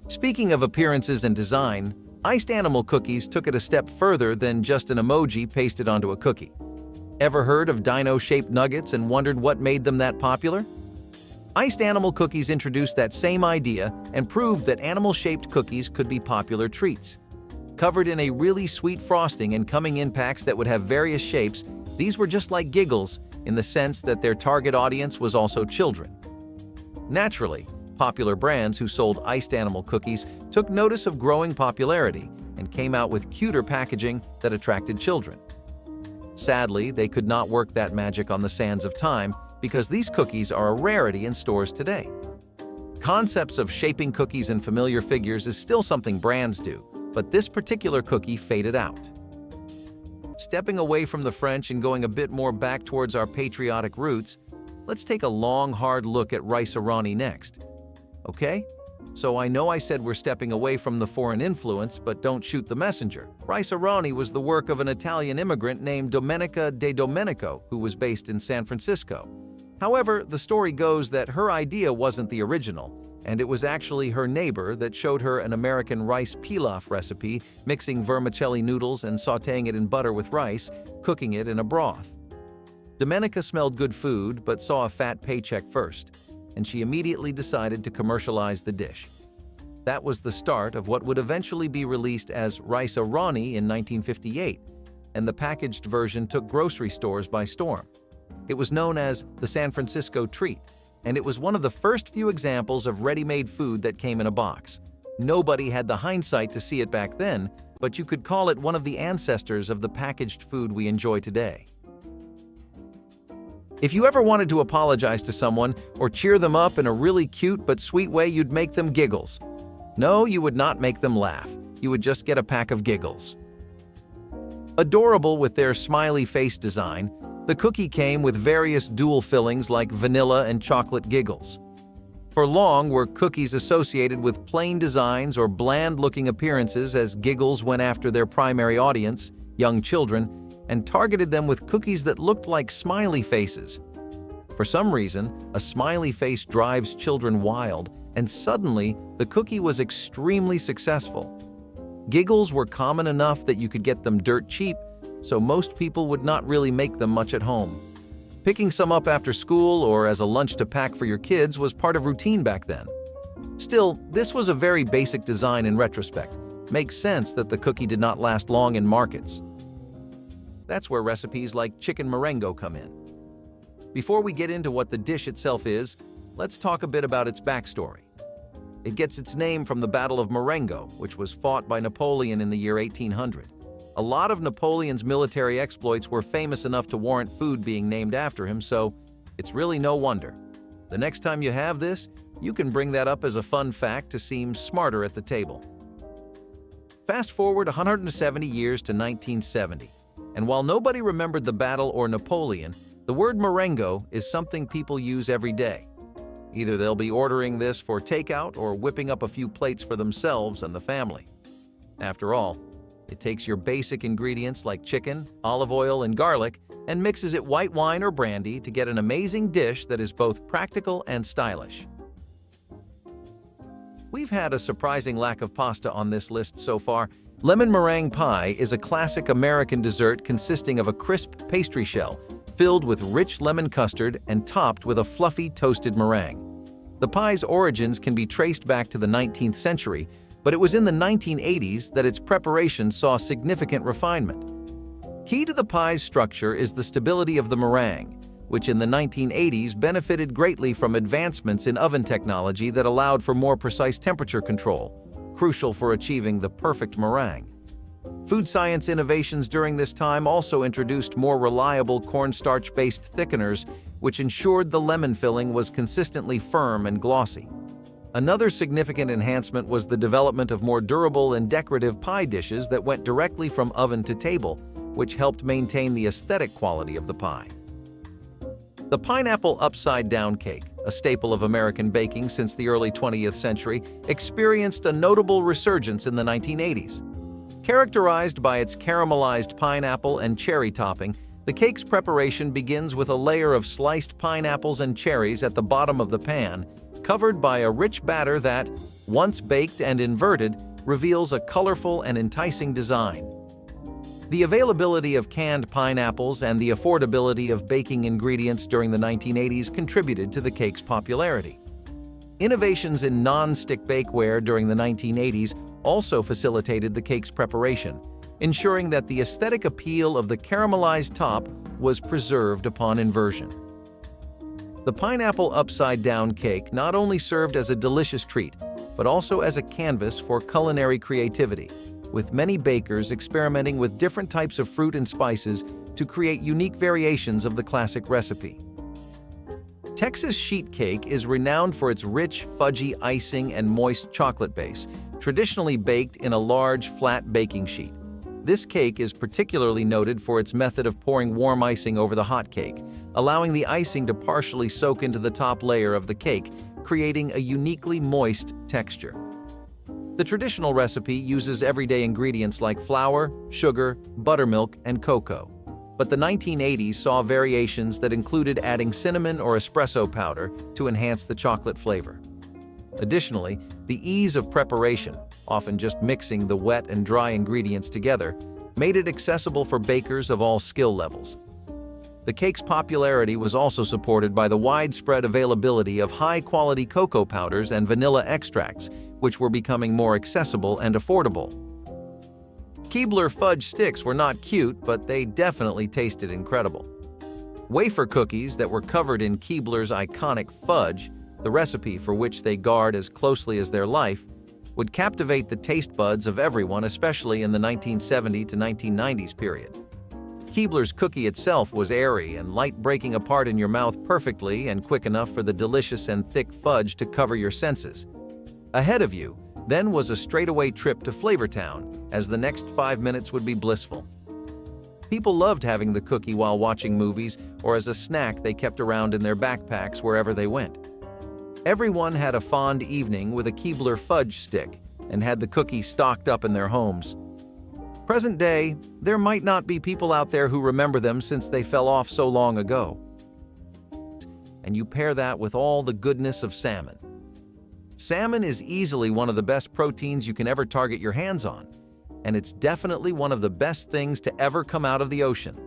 Speaking of appearances and design, iced animal cookies took it a step further than just an emoji pasted onto a cookie. Ever heard of dino-shaped nuggets and wondered what made them that popular? Iced animal cookies introduced that same idea and proved that animal-shaped cookies could be popular treats. Covered in a really sweet frosting and coming in packs that would have various shapes, these were just like Giggles in the sense that their target audience was also children. Naturally, popular brands who sold iced animal cookies took notice of growing popularity and came out with cuter packaging that attracted children. Sadly, they could not work that magic on the sands of time because these cookies are a rarity in stores today. Concepts of shaping cookies in familiar figures is still something brands do, but this particular cookie faded out. Stepping away from the French and going a bit more back towards our patriotic roots, let's take a long, hard look at rice-a-roni next. Okay? So I know I said we're stepping away from the foreign influence, but don't shoot the messenger. Rice-a-roni was the work of an Italian immigrant named Domenica de Domenico, who was based in San Francisco. However, the story goes that her idea wasn't the original, and it was actually her neighbor that showed her an American rice pilaf recipe, mixing vermicelli noodles and sautéing it in butter with rice, cooking it in a broth. Domenica smelled good food, but saw a fat paycheck first, and she immediately decided to commercialize the dish. That was the start of what would eventually be released as rice-a-roni in 1958, and the packaged version took grocery stores by storm. It was known as the San Francisco treat, and it was one of the first few examples of ready-made food that came in a box. Nobody had the hindsight to see it back then, but you could call it one of the ancestors of the packaged food we enjoy today. If you ever wanted to apologize to someone or cheer them up in a really cute but sweet way, you'd make them giggles. No, you would not make them laugh. You would just get a pack of giggles. Adorable with their smiley face design, the cookie came with various dual fillings like vanilla and chocolate giggles. For long were cookies associated with plain designs or bland-looking appearances, as giggles went after their primary audience, young children, and targeted them with cookies that looked like smiley faces. For some reason, a smiley face drives children wild, and suddenly the cookie was extremely successful. Giggles were common enough that you could get them dirt cheap, so most people would not really make them much at home. Picking some up after school or as a lunch to pack for your kids was part of routine back then. Still, this was a very basic design in retrospect. Makes sense that the cookie did not last long in markets. That's where recipes like chicken merengue come in. Before we get into what the dish itself is, let's talk a bit about its backstory. It gets its name from the Battle of Marengo, which was fought by Napoleon in the year 1800. A lot of Napoleon's military exploits were famous enough to warrant food being named after him, so it's really no wonder. The next time you have this, you can bring that up as a fun fact to seem smarter at the table. Fast forward 170 years to 1970. And while nobody remembered the battle or Napoleon, the word merengue is something people use every day. Either they'll be ordering this for takeout or whipping up a few plates for themselves and the family. After all, it takes your basic ingredients like chicken, olive oil, and garlic and mixes it white wine or brandy to get an amazing dish that is both practical and stylish. We've had a surprising lack of pasta on this list so far. Lemon meringue pie is a classic American dessert consisting of a crisp pastry shell filled with rich lemon custard and topped with a fluffy toasted meringue. The pie's origins can be traced back to the 19th century, but it was in the 1980s that its preparation saw significant refinement. Key to the pie's structure is the stability of the meringue, which in the 1980s benefited greatly from advancements in oven technology that allowed for more precise temperature control, crucial for achieving the perfect meringue. Food science innovations during this time also introduced more reliable cornstarch-based thickeners, which ensured the lemon filling was consistently firm and glossy. Another significant enhancement was the development of more durable and decorative pie dishes that went directly from oven to table, which helped maintain the aesthetic quality of the pie. The pineapple upside-down cake, a staple of American baking since the early 20th century, experienced a notable resurgence in the 1980s. Characterized by its caramelized pineapple and cherry topping, the cake's preparation begins with a layer of sliced pineapples and cherries at the bottom of the pan, covered by a rich batter that, once baked and inverted, reveals a colorful and enticing design. The availability of canned pineapples and the affordability of baking ingredients during the 1980s contributed to the cake's popularity. Innovations in non-stick bakeware during the 1980s also facilitated the cake's preparation, ensuring that the aesthetic appeal of the caramelized top was preserved upon inversion. The pineapple upside-down cake not only served as a delicious treat, but also as a canvas for culinary creativity, with many bakers experimenting with different types of fruit and spices to create unique variations of the classic recipe. Texas sheet cake is renowned for its rich, fudgy icing and moist chocolate base, traditionally baked in a large, flat baking sheet. This cake is particularly noted for its method of pouring warm icing over the hot cake, allowing the icing to partially soak into the top layer of the cake, creating a uniquely moist texture. The traditional recipe uses everyday ingredients like flour, sugar, buttermilk, and cocoa. But the 1980s saw variations that included adding cinnamon or espresso powder to enhance the chocolate flavor. Additionally, the ease of preparation, often just mixing the wet and dry ingredients together, made it accessible for bakers of all skill levels. The cake's popularity was also supported by the widespread availability of high-quality cocoa powders and vanilla extracts, which were becoming more accessible and affordable. Keebler fudge sticks were not cute, but they definitely tasted incredible. Wafer cookies that were covered in Keebler's iconic fudge, the recipe for which they guard as closely as their life, would captivate the taste buds of everyone, especially in the 1970 to 1990s period. Keebler's cookie itself was airy and light, breaking apart in your mouth perfectly and quick enough for the delicious and thick fudge to cover your senses. Ahead of you, then, was a straightaway trip to Flavortown, as the next 5 minutes would be blissful. People loved having the cookie while watching movies or as a snack they kept around in their backpacks wherever they went. Everyone had a fond evening with a Keebler fudge stick and had the cookie stocked up in their homes. Present day, there might not be people out there who remember them since they fell off so long ago. And you pair that with all the goodness of salmon. Salmon is easily one of the best proteins you can ever target your hands on, and it's definitely one of the best things to ever come out of the ocean.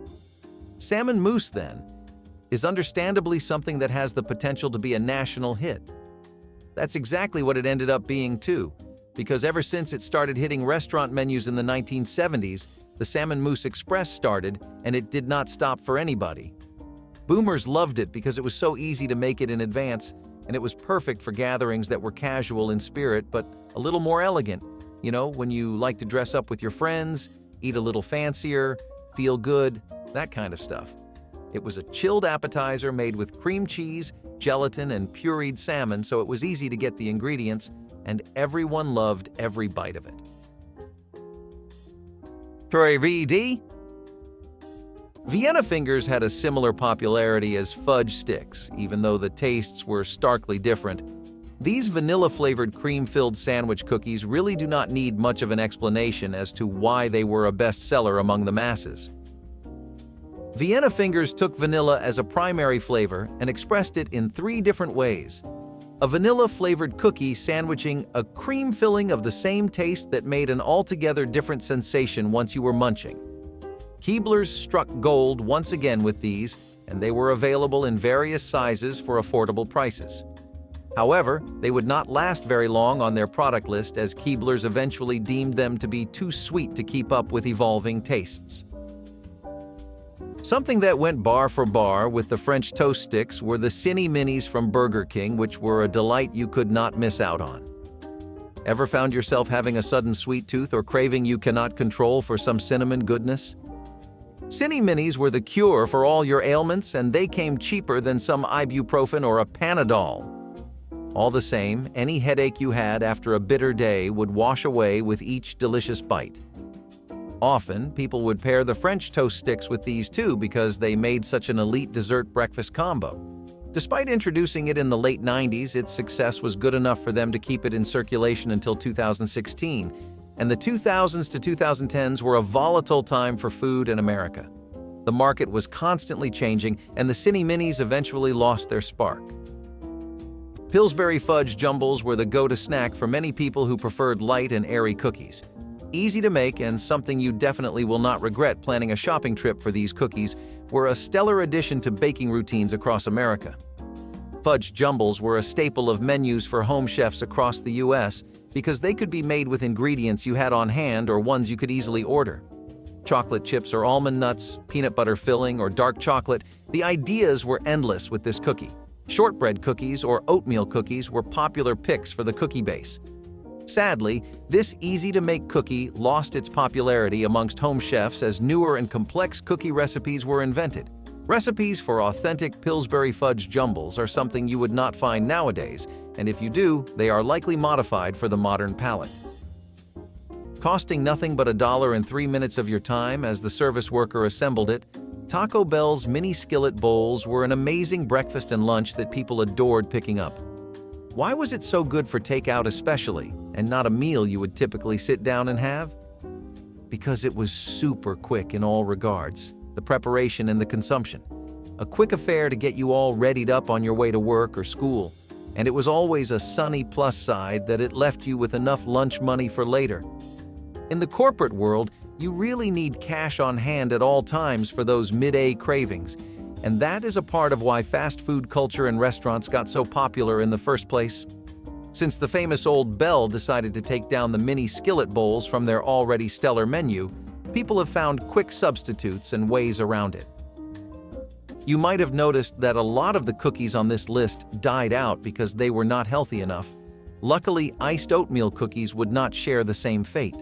Salmon mousse, then, is understandably something that has the potential to be a national hit. That's exactly what it ended up being too, because ever since it started hitting restaurant menus in the 1970s, the Salmon Mousse Express started, and it did not stop for anybody. Boomers loved it because it was so easy to make it in advance, and it was perfect for gatherings that were casual in spirit but a little more elegant. You know, when you like to dress up with your friends, eat a little fancier, feel good, that kind of stuff. It was a chilled appetizer made with cream cheese, gelatin, and pureed salmon, so it was easy to get the ingredients, and everyone loved every bite of it. 3VD. Vienna fingers had a similar popularity as fudge sticks, even though the tastes were starkly different. These vanilla-flavored cream-filled sandwich cookies really do not need much of an explanation as to why they were a bestseller among the masses. Vienna fingers took vanilla as a primary flavor and expressed it in 3 different ways. A vanilla-flavored cookie sandwiching a cream filling of the same taste that made an altogether different sensation once you were munching. Keebler's struck gold once again with these, and they were available in various sizes for affordable prices. However, they would not last very long on their product list, as Keebler's eventually deemed them to be too sweet to keep up with evolving tastes. Something that went bar for bar with the French toast sticks were the Cinny Minis from Burger King, which were a delight you could not miss out on. Ever found yourself having a sudden sweet tooth or craving you cannot control for some cinnamon goodness? Cinny Minis were the cure for all your ailments, and they came cheaper than some ibuprofen or a Panadol. All the same, any headache you had after a bitter day would wash away with each delicious bite. Often, people would pair the French toast sticks with these too because they made such an elite dessert breakfast combo. Despite introducing it in the late 90s, its success was good enough for them to keep it in circulation until 2016, and the 2000s to 2010s were a volatile time for food in America. The market was constantly changing, and the Cinny Minis eventually lost their spark. Pillsbury fudge jumbles were the go-to snack for many people who preferred light and airy cookies. Easy to make and something you definitely will not regret planning a shopping trip for, these cookies were a stellar addition to baking routines across America. Fudge jumbles were a staple of menus for home chefs across the U.S. because they could be made with ingredients you had on hand or ones you could easily order. Chocolate chips or almond nuts, peanut butter filling, or dark chocolate, the ideas were endless with this cookie. Shortbread cookies or oatmeal cookies were popular picks for the cookie base. Sadly, this easy-to-make cookie lost its popularity amongst home chefs as newer and complex cookie recipes were invented. Recipes for authentic Pillsbury fudge jumbles are something you would not find nowadays, and if you do, they are likely modified for the modern palate. Costing nothing but $1 and 3 minutes of your time as the service worker assembled it, Taco Bell's mini skillet bowls were an amazing breakfast and lunch that people adored picking up. Why was it so good for takeout especially, and not a meal you would typically sit down and have? Because it was super quick in all regards, the preparation and the consumption. A quick affair to get you all readied up on your way to work or school, and it was always a sunny plus side that it left you with enough lunch money for later. In the corporate world, you really need cash on hand at all times for those midday cravings, and that is a part of why fast food culture and restaurants got so popular in the first place. Since the famous old Bell decided to take down the mini skillet bowls from their already stellar menu, people have found quick substitutes and ways around it. You might have noticed that a lot of the cookies on this list died out because they were not healthy enough. Luckily, iced oatmeal cookies would not share the same fate.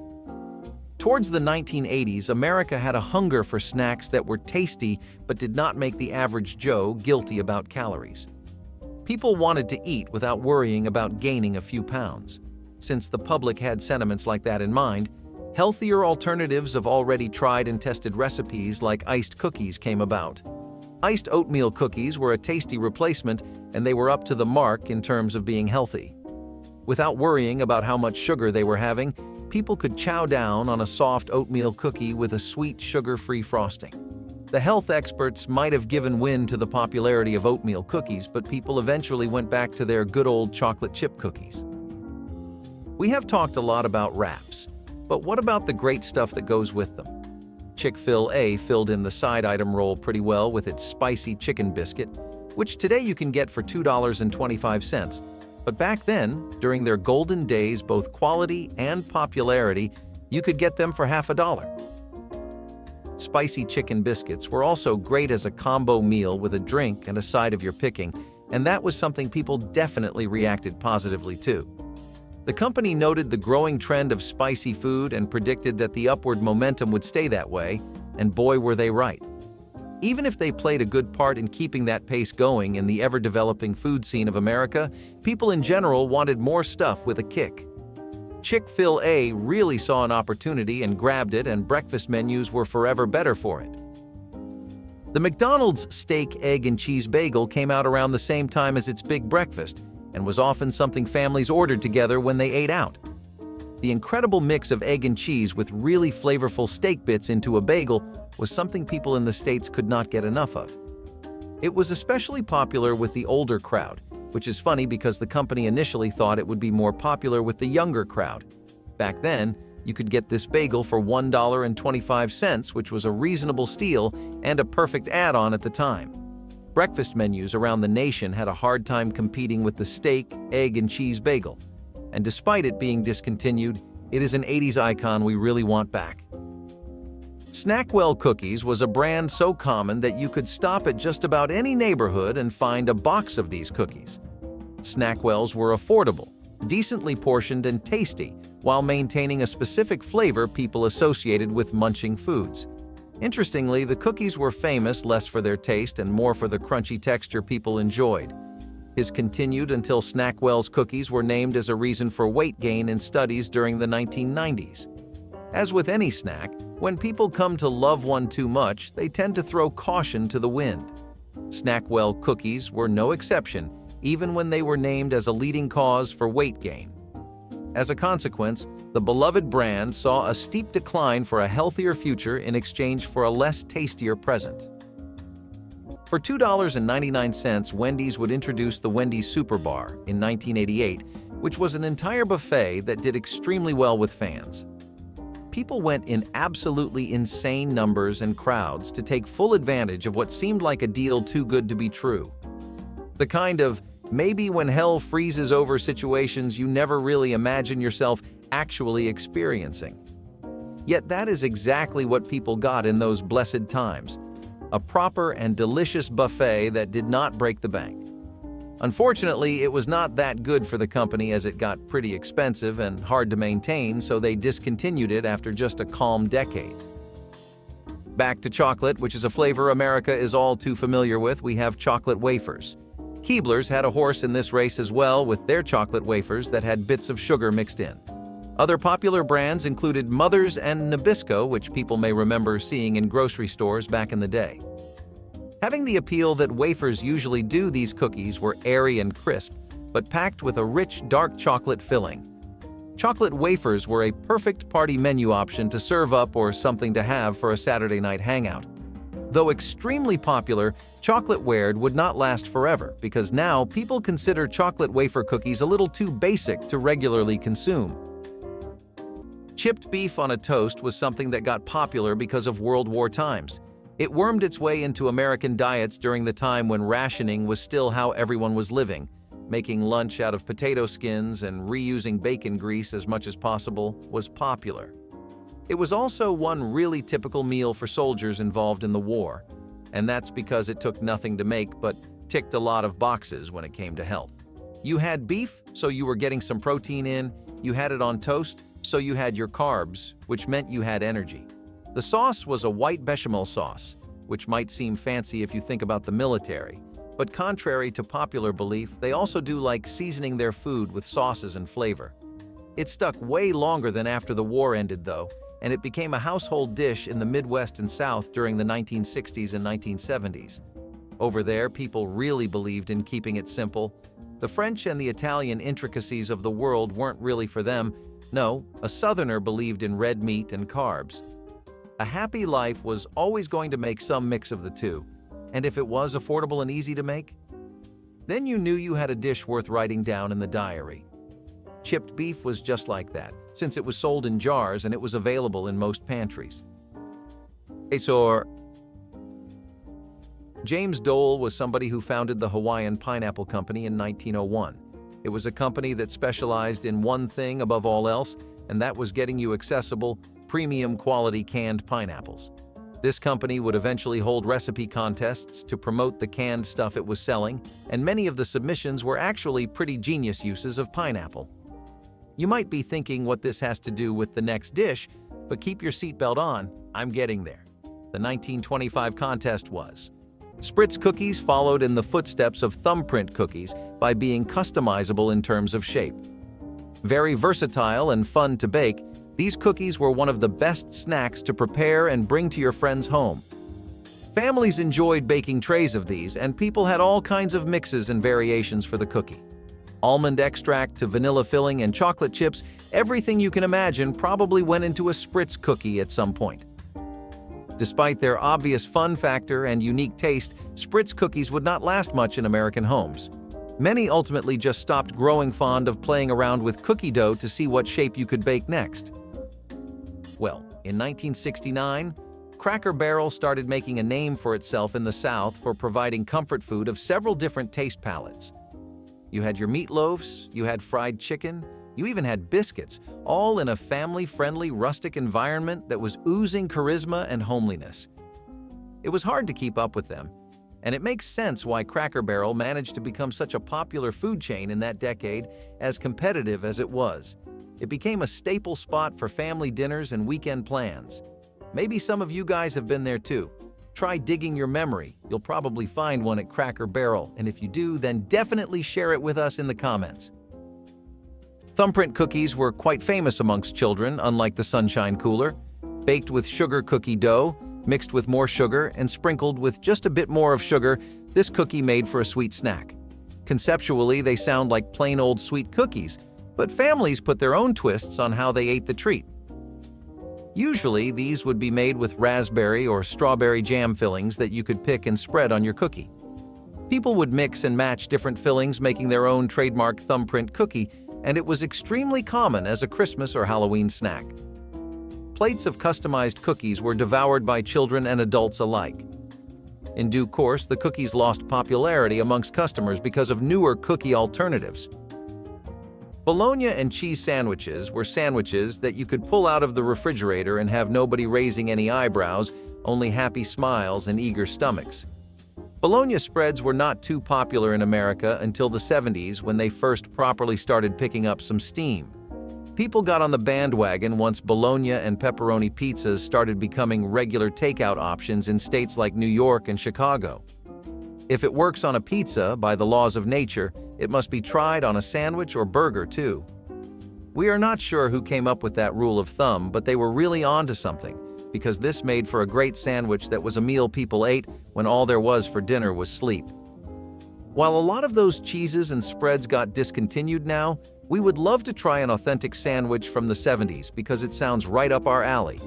Towards the 1980s, America had a hunger for snacks that were tasty but did not make the average Joe guilty about calories. People wanted to eat without worrying about gaining a few pounds. Since the public had sentiments like that in mind, healthier alternatives of already tried and tested recipes like iced cookies came about. Iced oatmeal cookies were a tasty replacement, and they were up to the mark in terms of being healthy. Without worrying about how much sugar they were having, people could chow down on a soft oatmeal cookie with a sweet, sugar-free frosting. The health experts might have given wind to the popularity of oatmeal cookies, but people eventually went back to their good old chocolate chip cookies. We have talked a lot about wraps, but what about the great stuff that goes with them? Chick-fil-A filled in the side item role pretty well with its spicy chicken biscuit, which today you can get for $2.25. But back then, during their golden days, both quality and popularity, you could get them for half a dollar. Spicy chicken biscuits were also great as a combo meal with a drink and a side of your picking, and that was something people definitely reacted positively to. The company noted the growing trend of spicy food and predicted that the upward momentum would stay that way, and boy were they right. Even if they played a good part in keeping that pace going in the ever-developing food scene of America, people in general wanted more stuff with a kick. Chick-fil-A really saw an opportunity and grabbed it, and breakfast menus were forever better for it. The McDonald's steak, egg, and cheese bagel came out around the same time as its big breakfast, and was often something families ordered together when they ate out. The incredible mix of egg and cheese with really flavorful steak bits into a bagel was something people in the States could not get enough of. It was especially popular with the older crowd, which is funny because the company initially thought it would be more popular with the younger crowd. Back then, you could get this bagel for $1.25, which was a reasonable steal and a perfect add-on at the time. Breakfast menus around the nation had a hard time competing with the steak, egg, and cheese bagel. And despite it being discontinued, it is an 80s icon we really want back. Snackwell Cookies was a brand so common that you could stop at just about any neighborhood and find a box of these cookies. Snackwells were affordable, decently portioned, and tasty, while maintaining a specific flavor people associated with munching foods. Interestingly, the cookies were famous less for their taste and more for the crunchy texture people enjoyed. This continued until Snackwell's cookies were named as a reason for weight gain in studies during the 1990s. As with any snack, when people come to love one too much, they tend to throw caution to the wind. Snackwell cookies were no exception, even when they were named as a leading cause for weight gain. As a consequence, the beloved brand saw a steep decline for a healthier future in exchange for a less tastier present. For $2.99, Wendy's would introduce the Wendy's Super Bar in 1988, which was an entire buffet that did extremely well with fans. People went in absolutely insane numbers and crowds to take full advantage of what seemed like a deal too good to be true. The kind of maybe when hell freezes over situations you never really imagine yourself actually experiencing. Yet that is exactly what people got in those blessed times. A proper and delicious buffet that did not break the bank. Unfortunately, it was not that good for the company as it got pretty expensive and hard to maintain, so they discontinued it after just a calm decade. Back to chocolate, which is a flavor America is all too familiar with, we have chocolate wafers. Keebler's had a horse in this race as well with their chocolate wafers that had bits of sugar mixed in. Other popular brands included Mother's and Nabisco, which people may remember seeing in grocery stores back in the day. Having the appeal that wafers usually do, these cookies were airy and crisp, but packed with a rich dark chocolate filling. Chocolate wafers were a perfect party menu option to serve up or something to have for a Saturday night hangout. Though extremely popular, chocolate ware would not last forever because now people consider chocolate wafer cookies a little too basic to regularly consume. Chipped beef on a toast was something that got popular because of World War times. It wormed its way into American diets during the time when rationing was still how everyone was living. Making lunch out of potato skins and reusing bacon grease as much as possible was popular. It was also one really typical meal for soldiers involved in the war, and that's because it took nothing to make but ticked a lot of boxes when it came to health. You had beef, so you were getting some protein in, you had it on toast, so you had your carbs, which meant you had energy. The sauce was a white bechamel sauce, which might seem fancy if you think about the military. But contrary to popular belief, they also do like seasoning their food with sauces and flavor. It stuck way longer than after the war ended, though, and it became a household dish in the Midwest and South during the 1960s and 1970s. Over there, people really believed in keeping it simple. The French and the Italian intricacies of the world weren't really for them. No, a Southerner believed in red meat and carbs. A happy life was always going to make some mix of the two. And if it was affordable and easy to make, then you knew you had a dish worth writing down in the diary. Chipped beef was just like that, since it was sold in jars and it was available in most pantries. James Dole was somebody who founded the Hawaiian Pineapple Company in 1901. It was a company that specialized in one thing above all else, and that was getting you accessible, premium quality canned pineapples. This company would eventually hold recipe contests to promote the canned stuff it was selling, and many of the submissions were actually pretty genius uses of pineapple. You might be thinking what this has to do with the next dish, but keep your seatbelt on, I'm getting there. The 1925 contest was. Spritz cookies followed in the footsteps of thumbprint cookies by being customizable in terms of shape. Very versatile and fun to bake, these cookies were one of the best snacks to prepare and bring to your friend's home. Families enjoyed baking trays of these, and people had all kinds of mixes and variations for the cookie. Almond extract to vanilla filling and chocolate chips, everything you can imagine probably went into a Spritz cookie at some point. Despite their obvious fun factor and unique taste, Spritz cookies would not last much in American homes. Many ultimately just stopped growing fond of playing around with cookie dough to see what shape you could bake next. Well, in 1969, Cracker Barrel started making a name for itself in the South for providing comfort food of several different taste palettes. You had your meatloaves, you had fried chicken, you even had biscuits, all in a family-friendly, rustic environment that was oozing charisma and homeliness. It was hard to keep up with them, and it makes sense why Cracker Barrel managed to become such a popular food chain in that decade, as competitive as it was. It became a staple spot for family dinners and weekend plans. Maybe some of you guys have been there too. Try digging your memory. You'll probably find one at Cracker Barrel, and if you do, then definitely share it with us in the comments. Thumbprint cookies were quite famous amongst children, unlike the Sunshine Cooler. Baked with sugar cookie dough, mixed with more sugar, and sprinkled with just a bit more of sugar, this cookie made for a sweet snack. Conceptually, they sound like plain old sweet cookies, but families put their own twists on how they ate the treat. Usually, these would be made with raspberry or strawberry jam fillings that you could pick and spread on your cookie. People would mix and match different fillings, making their own trademark thumbprint cookie, and it was extremely common as a Christmas or Halloween snack. Plates of customized cookies were devoured by children and adults alike. In due course, the cookies lost popularity amongst customers because of newer cookie alternatives. Bologna and cheese sandwiches were sandwiches that you could pull out of the refrigerator and have nobody raising any eyebrows, only happy smiles and eager stomachs. Bologna spreads were not too popular in America until the 70s, when they first properly started picking up some steam. People got on the bandwagon once bologna and pepperoni pizzas started becoming regular takeout options in states like New York and Chicago. If it works on a pizza, by the laws of nature, it must be tried on a sandwich or burger too. We are not sure who came up with that rule of thumb, but they were really onto something, because this made for a great sandwich that was a meal people ate when all there was for dinner was sleep. While a lot of those cheeses and spreads got discontinued now, we would love to try an authentic sandwich from the 70s because it sounds right up our alley.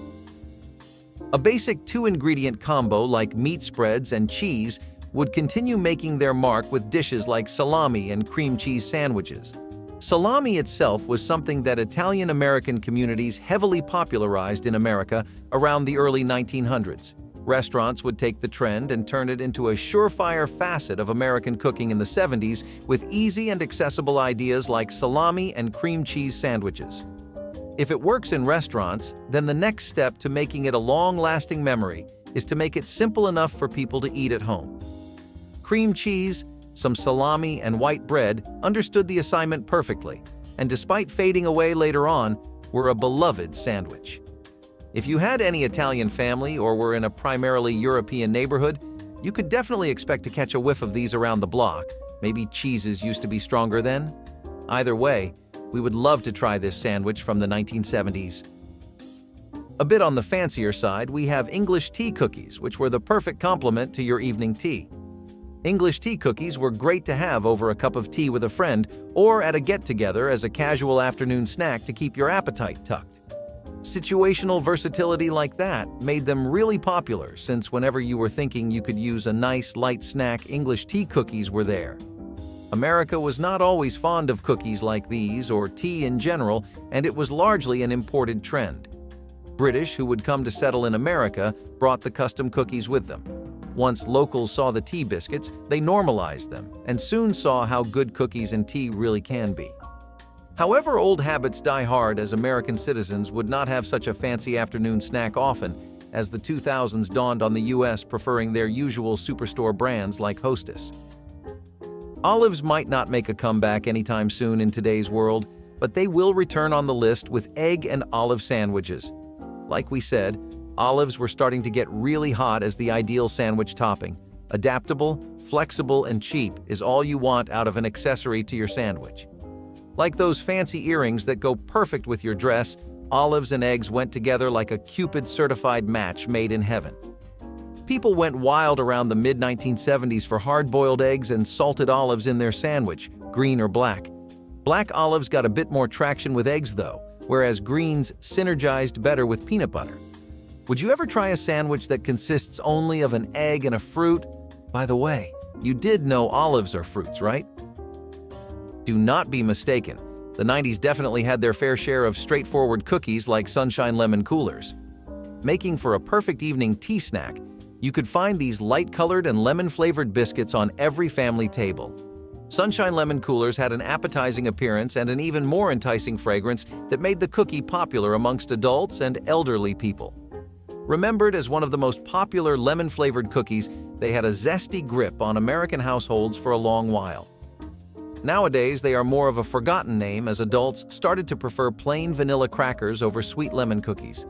A basic two-ingredient combo like meat spreads and cheese would continue making their mark with dishes like salami and cream cheese sandwiches. Salami itself was something that Italian-American communities heavily popularized in America around the early 1900s. Restaurants would take the trend and turn it into a surefire facet of American cooking in the 70s with easy and accessible ideas like salami and cream cheese sandwiches. If it works in restaurants, then the next step to making it a long-lasting memory is to make it simple enough for people to eat at home. Cream cheese, some salami, and white bread understood the assignment perfectly, and despite fading away later on, were a beloved sandwich. If you had any Italian family or were in a primarily European neighborhood, you could definitely expect to catch a whiff of these around the block. Maybe cheeses used to be stronger then? Either way, we would love to try this sandwich from the 1970s. A bit on the fancier side, we have English tea cookies, which were the perfect complement to your evening tea. English tea cookies were great to have over a cup of tea with a friend or at a get-together as a casual afternoon snack to keep your appetite tucked. Situational versatility like that made them really popular, since whenever you were thinking you could use a nice, light snack, English tea cookies were there. America was not always fond of cookies like these or tea in general, and it was largely an imported trend. British, who would come to settle in America, brought the custom cookies with them. Once locals saw the tea biscuits, they normalized them and soon saw how good cookies and tea really can be. However, old habits die hard, as American citizens would not have such a fancy afternoon snack often, as the 2000s dawned on the US preferring their usual superstore brands like Hostess. Olives might not make a comeback anytime soon in today's world, but they will return on the list with egg and olive sandwiches. Like we said, olives were starting to get really hot as the ideal sandwich topping. Adaptable, flexible, and cheap is all you want out of an accessory to your sandwich. Like those fancy earrings that go perfect with your dress, olives and eggs went together like a Cupid-certified match made in heaven. People went wild around the mid-1970s for hard-boiled eggs and salted olives in their sandwich, green or black. Black olives got a bit more traction with eggs though, whereas greens synergized better with peanut butter. Would you ever try a sandwich that consists only of an egg and a fruit? By the way, you did know olives are fruits, right? Do not be mistaken. The 90s definitely had their fair share of straightforward cookies like Sunshine Lemon Coolers. Making for a perfect evening tea snack, you could find these light-colored and lemon-flavored biscuits on every family table. Sunshine Lemon Coolers had an appetizing appearance and an even more enticing fragrance that made the cookie popular amongst adults and elderly people. Remembered as one of the most popular lemon-flavored cookies, they had a zesty grip on American households for a long while. Nowadays, they are more of a forgotten name as adults started to prefer plain vanilla crackers over sweet lemon cookies.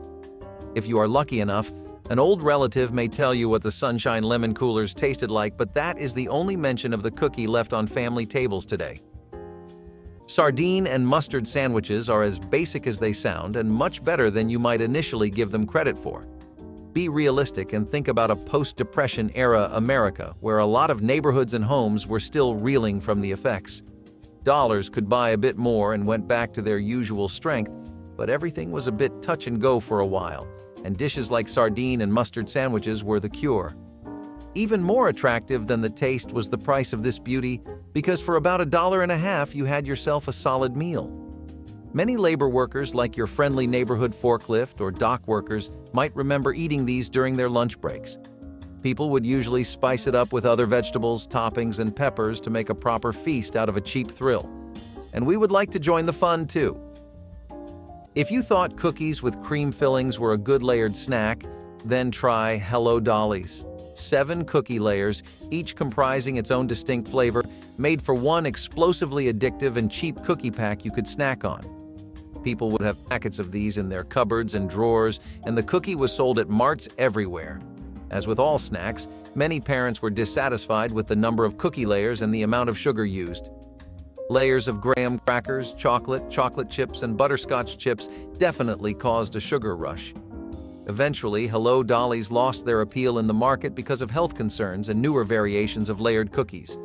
If you are lucky enough, an old relative may tell you what the Sunshine Lemon Coolers tasted like, but that is the only mention of the cookie left on family tables today. Sardine and mustard sandwiches are as basic as they sound and much better than you might initially give them credit for. Be realistic and think about a post-Depression era America where a lot of neighborhoods and homes were still reeling from the effects. Dollars could buy a bit more and went back to their usual strength, but everything was a bit touch and go for a while, and dishes like sardine and mustard sandwiches were the cure. Even more attractive than the taste was the price of this beauty, because for about $1.50 you had yourself a solid meal. Many labor workers, like your friendly neighborhood forklift or dock workers, might remember eating these during their lunch breaks. People would usually spice it up with other vegetables, toppings, and peppers to make a proper feast out of a cheap thrill. And we would like to join the fun too. If you thought cookies with cream fillings were a good layered snack, then try Hello Dolly's. 7 cookie layers, each comprising its own distinct flavor, made for one explosively addictive and cheap cookie pack you could snack on. People would have packets of these in their cupboards and drawers, and the cookie was sold at marts everywhere. As with all snacks, many parents were dissatisfied with the number of cookie layers and the amount of sugar used. Layers of graham crackers, chocolate chips, and butterscotch chips definitely caused a sugar rush. Eventually, Hello Dollies lost their appeal in the market because of health concerns and newer variations of layered cookies.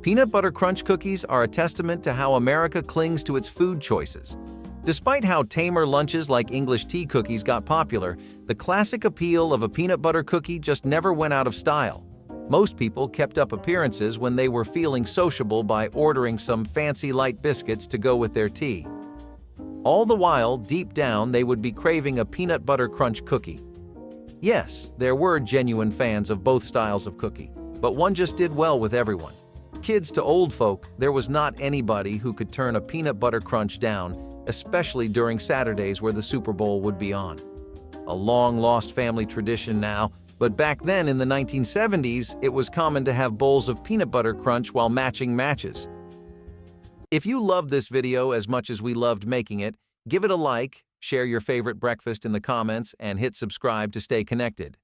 Peanut butter crunch cookies are a testament to how America clings to its food choices. Despite how tamer lunches like English tea cookies got popular, the classic appeal of a peanut butter cookie just never went out of style. Most people kept up appearances when they were feeling sociable by ordering some fancy light biscuits to go with their tea. All the while, deep down, they would be craving a peanut butter crunch cookie. Yes, there were genuine fans of both styles of cookie, but one just did well with everyone. Kids to old folk, there was not anybody who could turn a peanut butter crunch down, especially during Saturdays where the Super Bowl would be on. A long-lost family tradition now, but back then in the 1970s, it was common to have bowls of peanut butter crunch while matching matches. If you loved this video as much as we loved making it, give it a like, share your favorite breakfast in the comments, and hit subscribe to stay connected.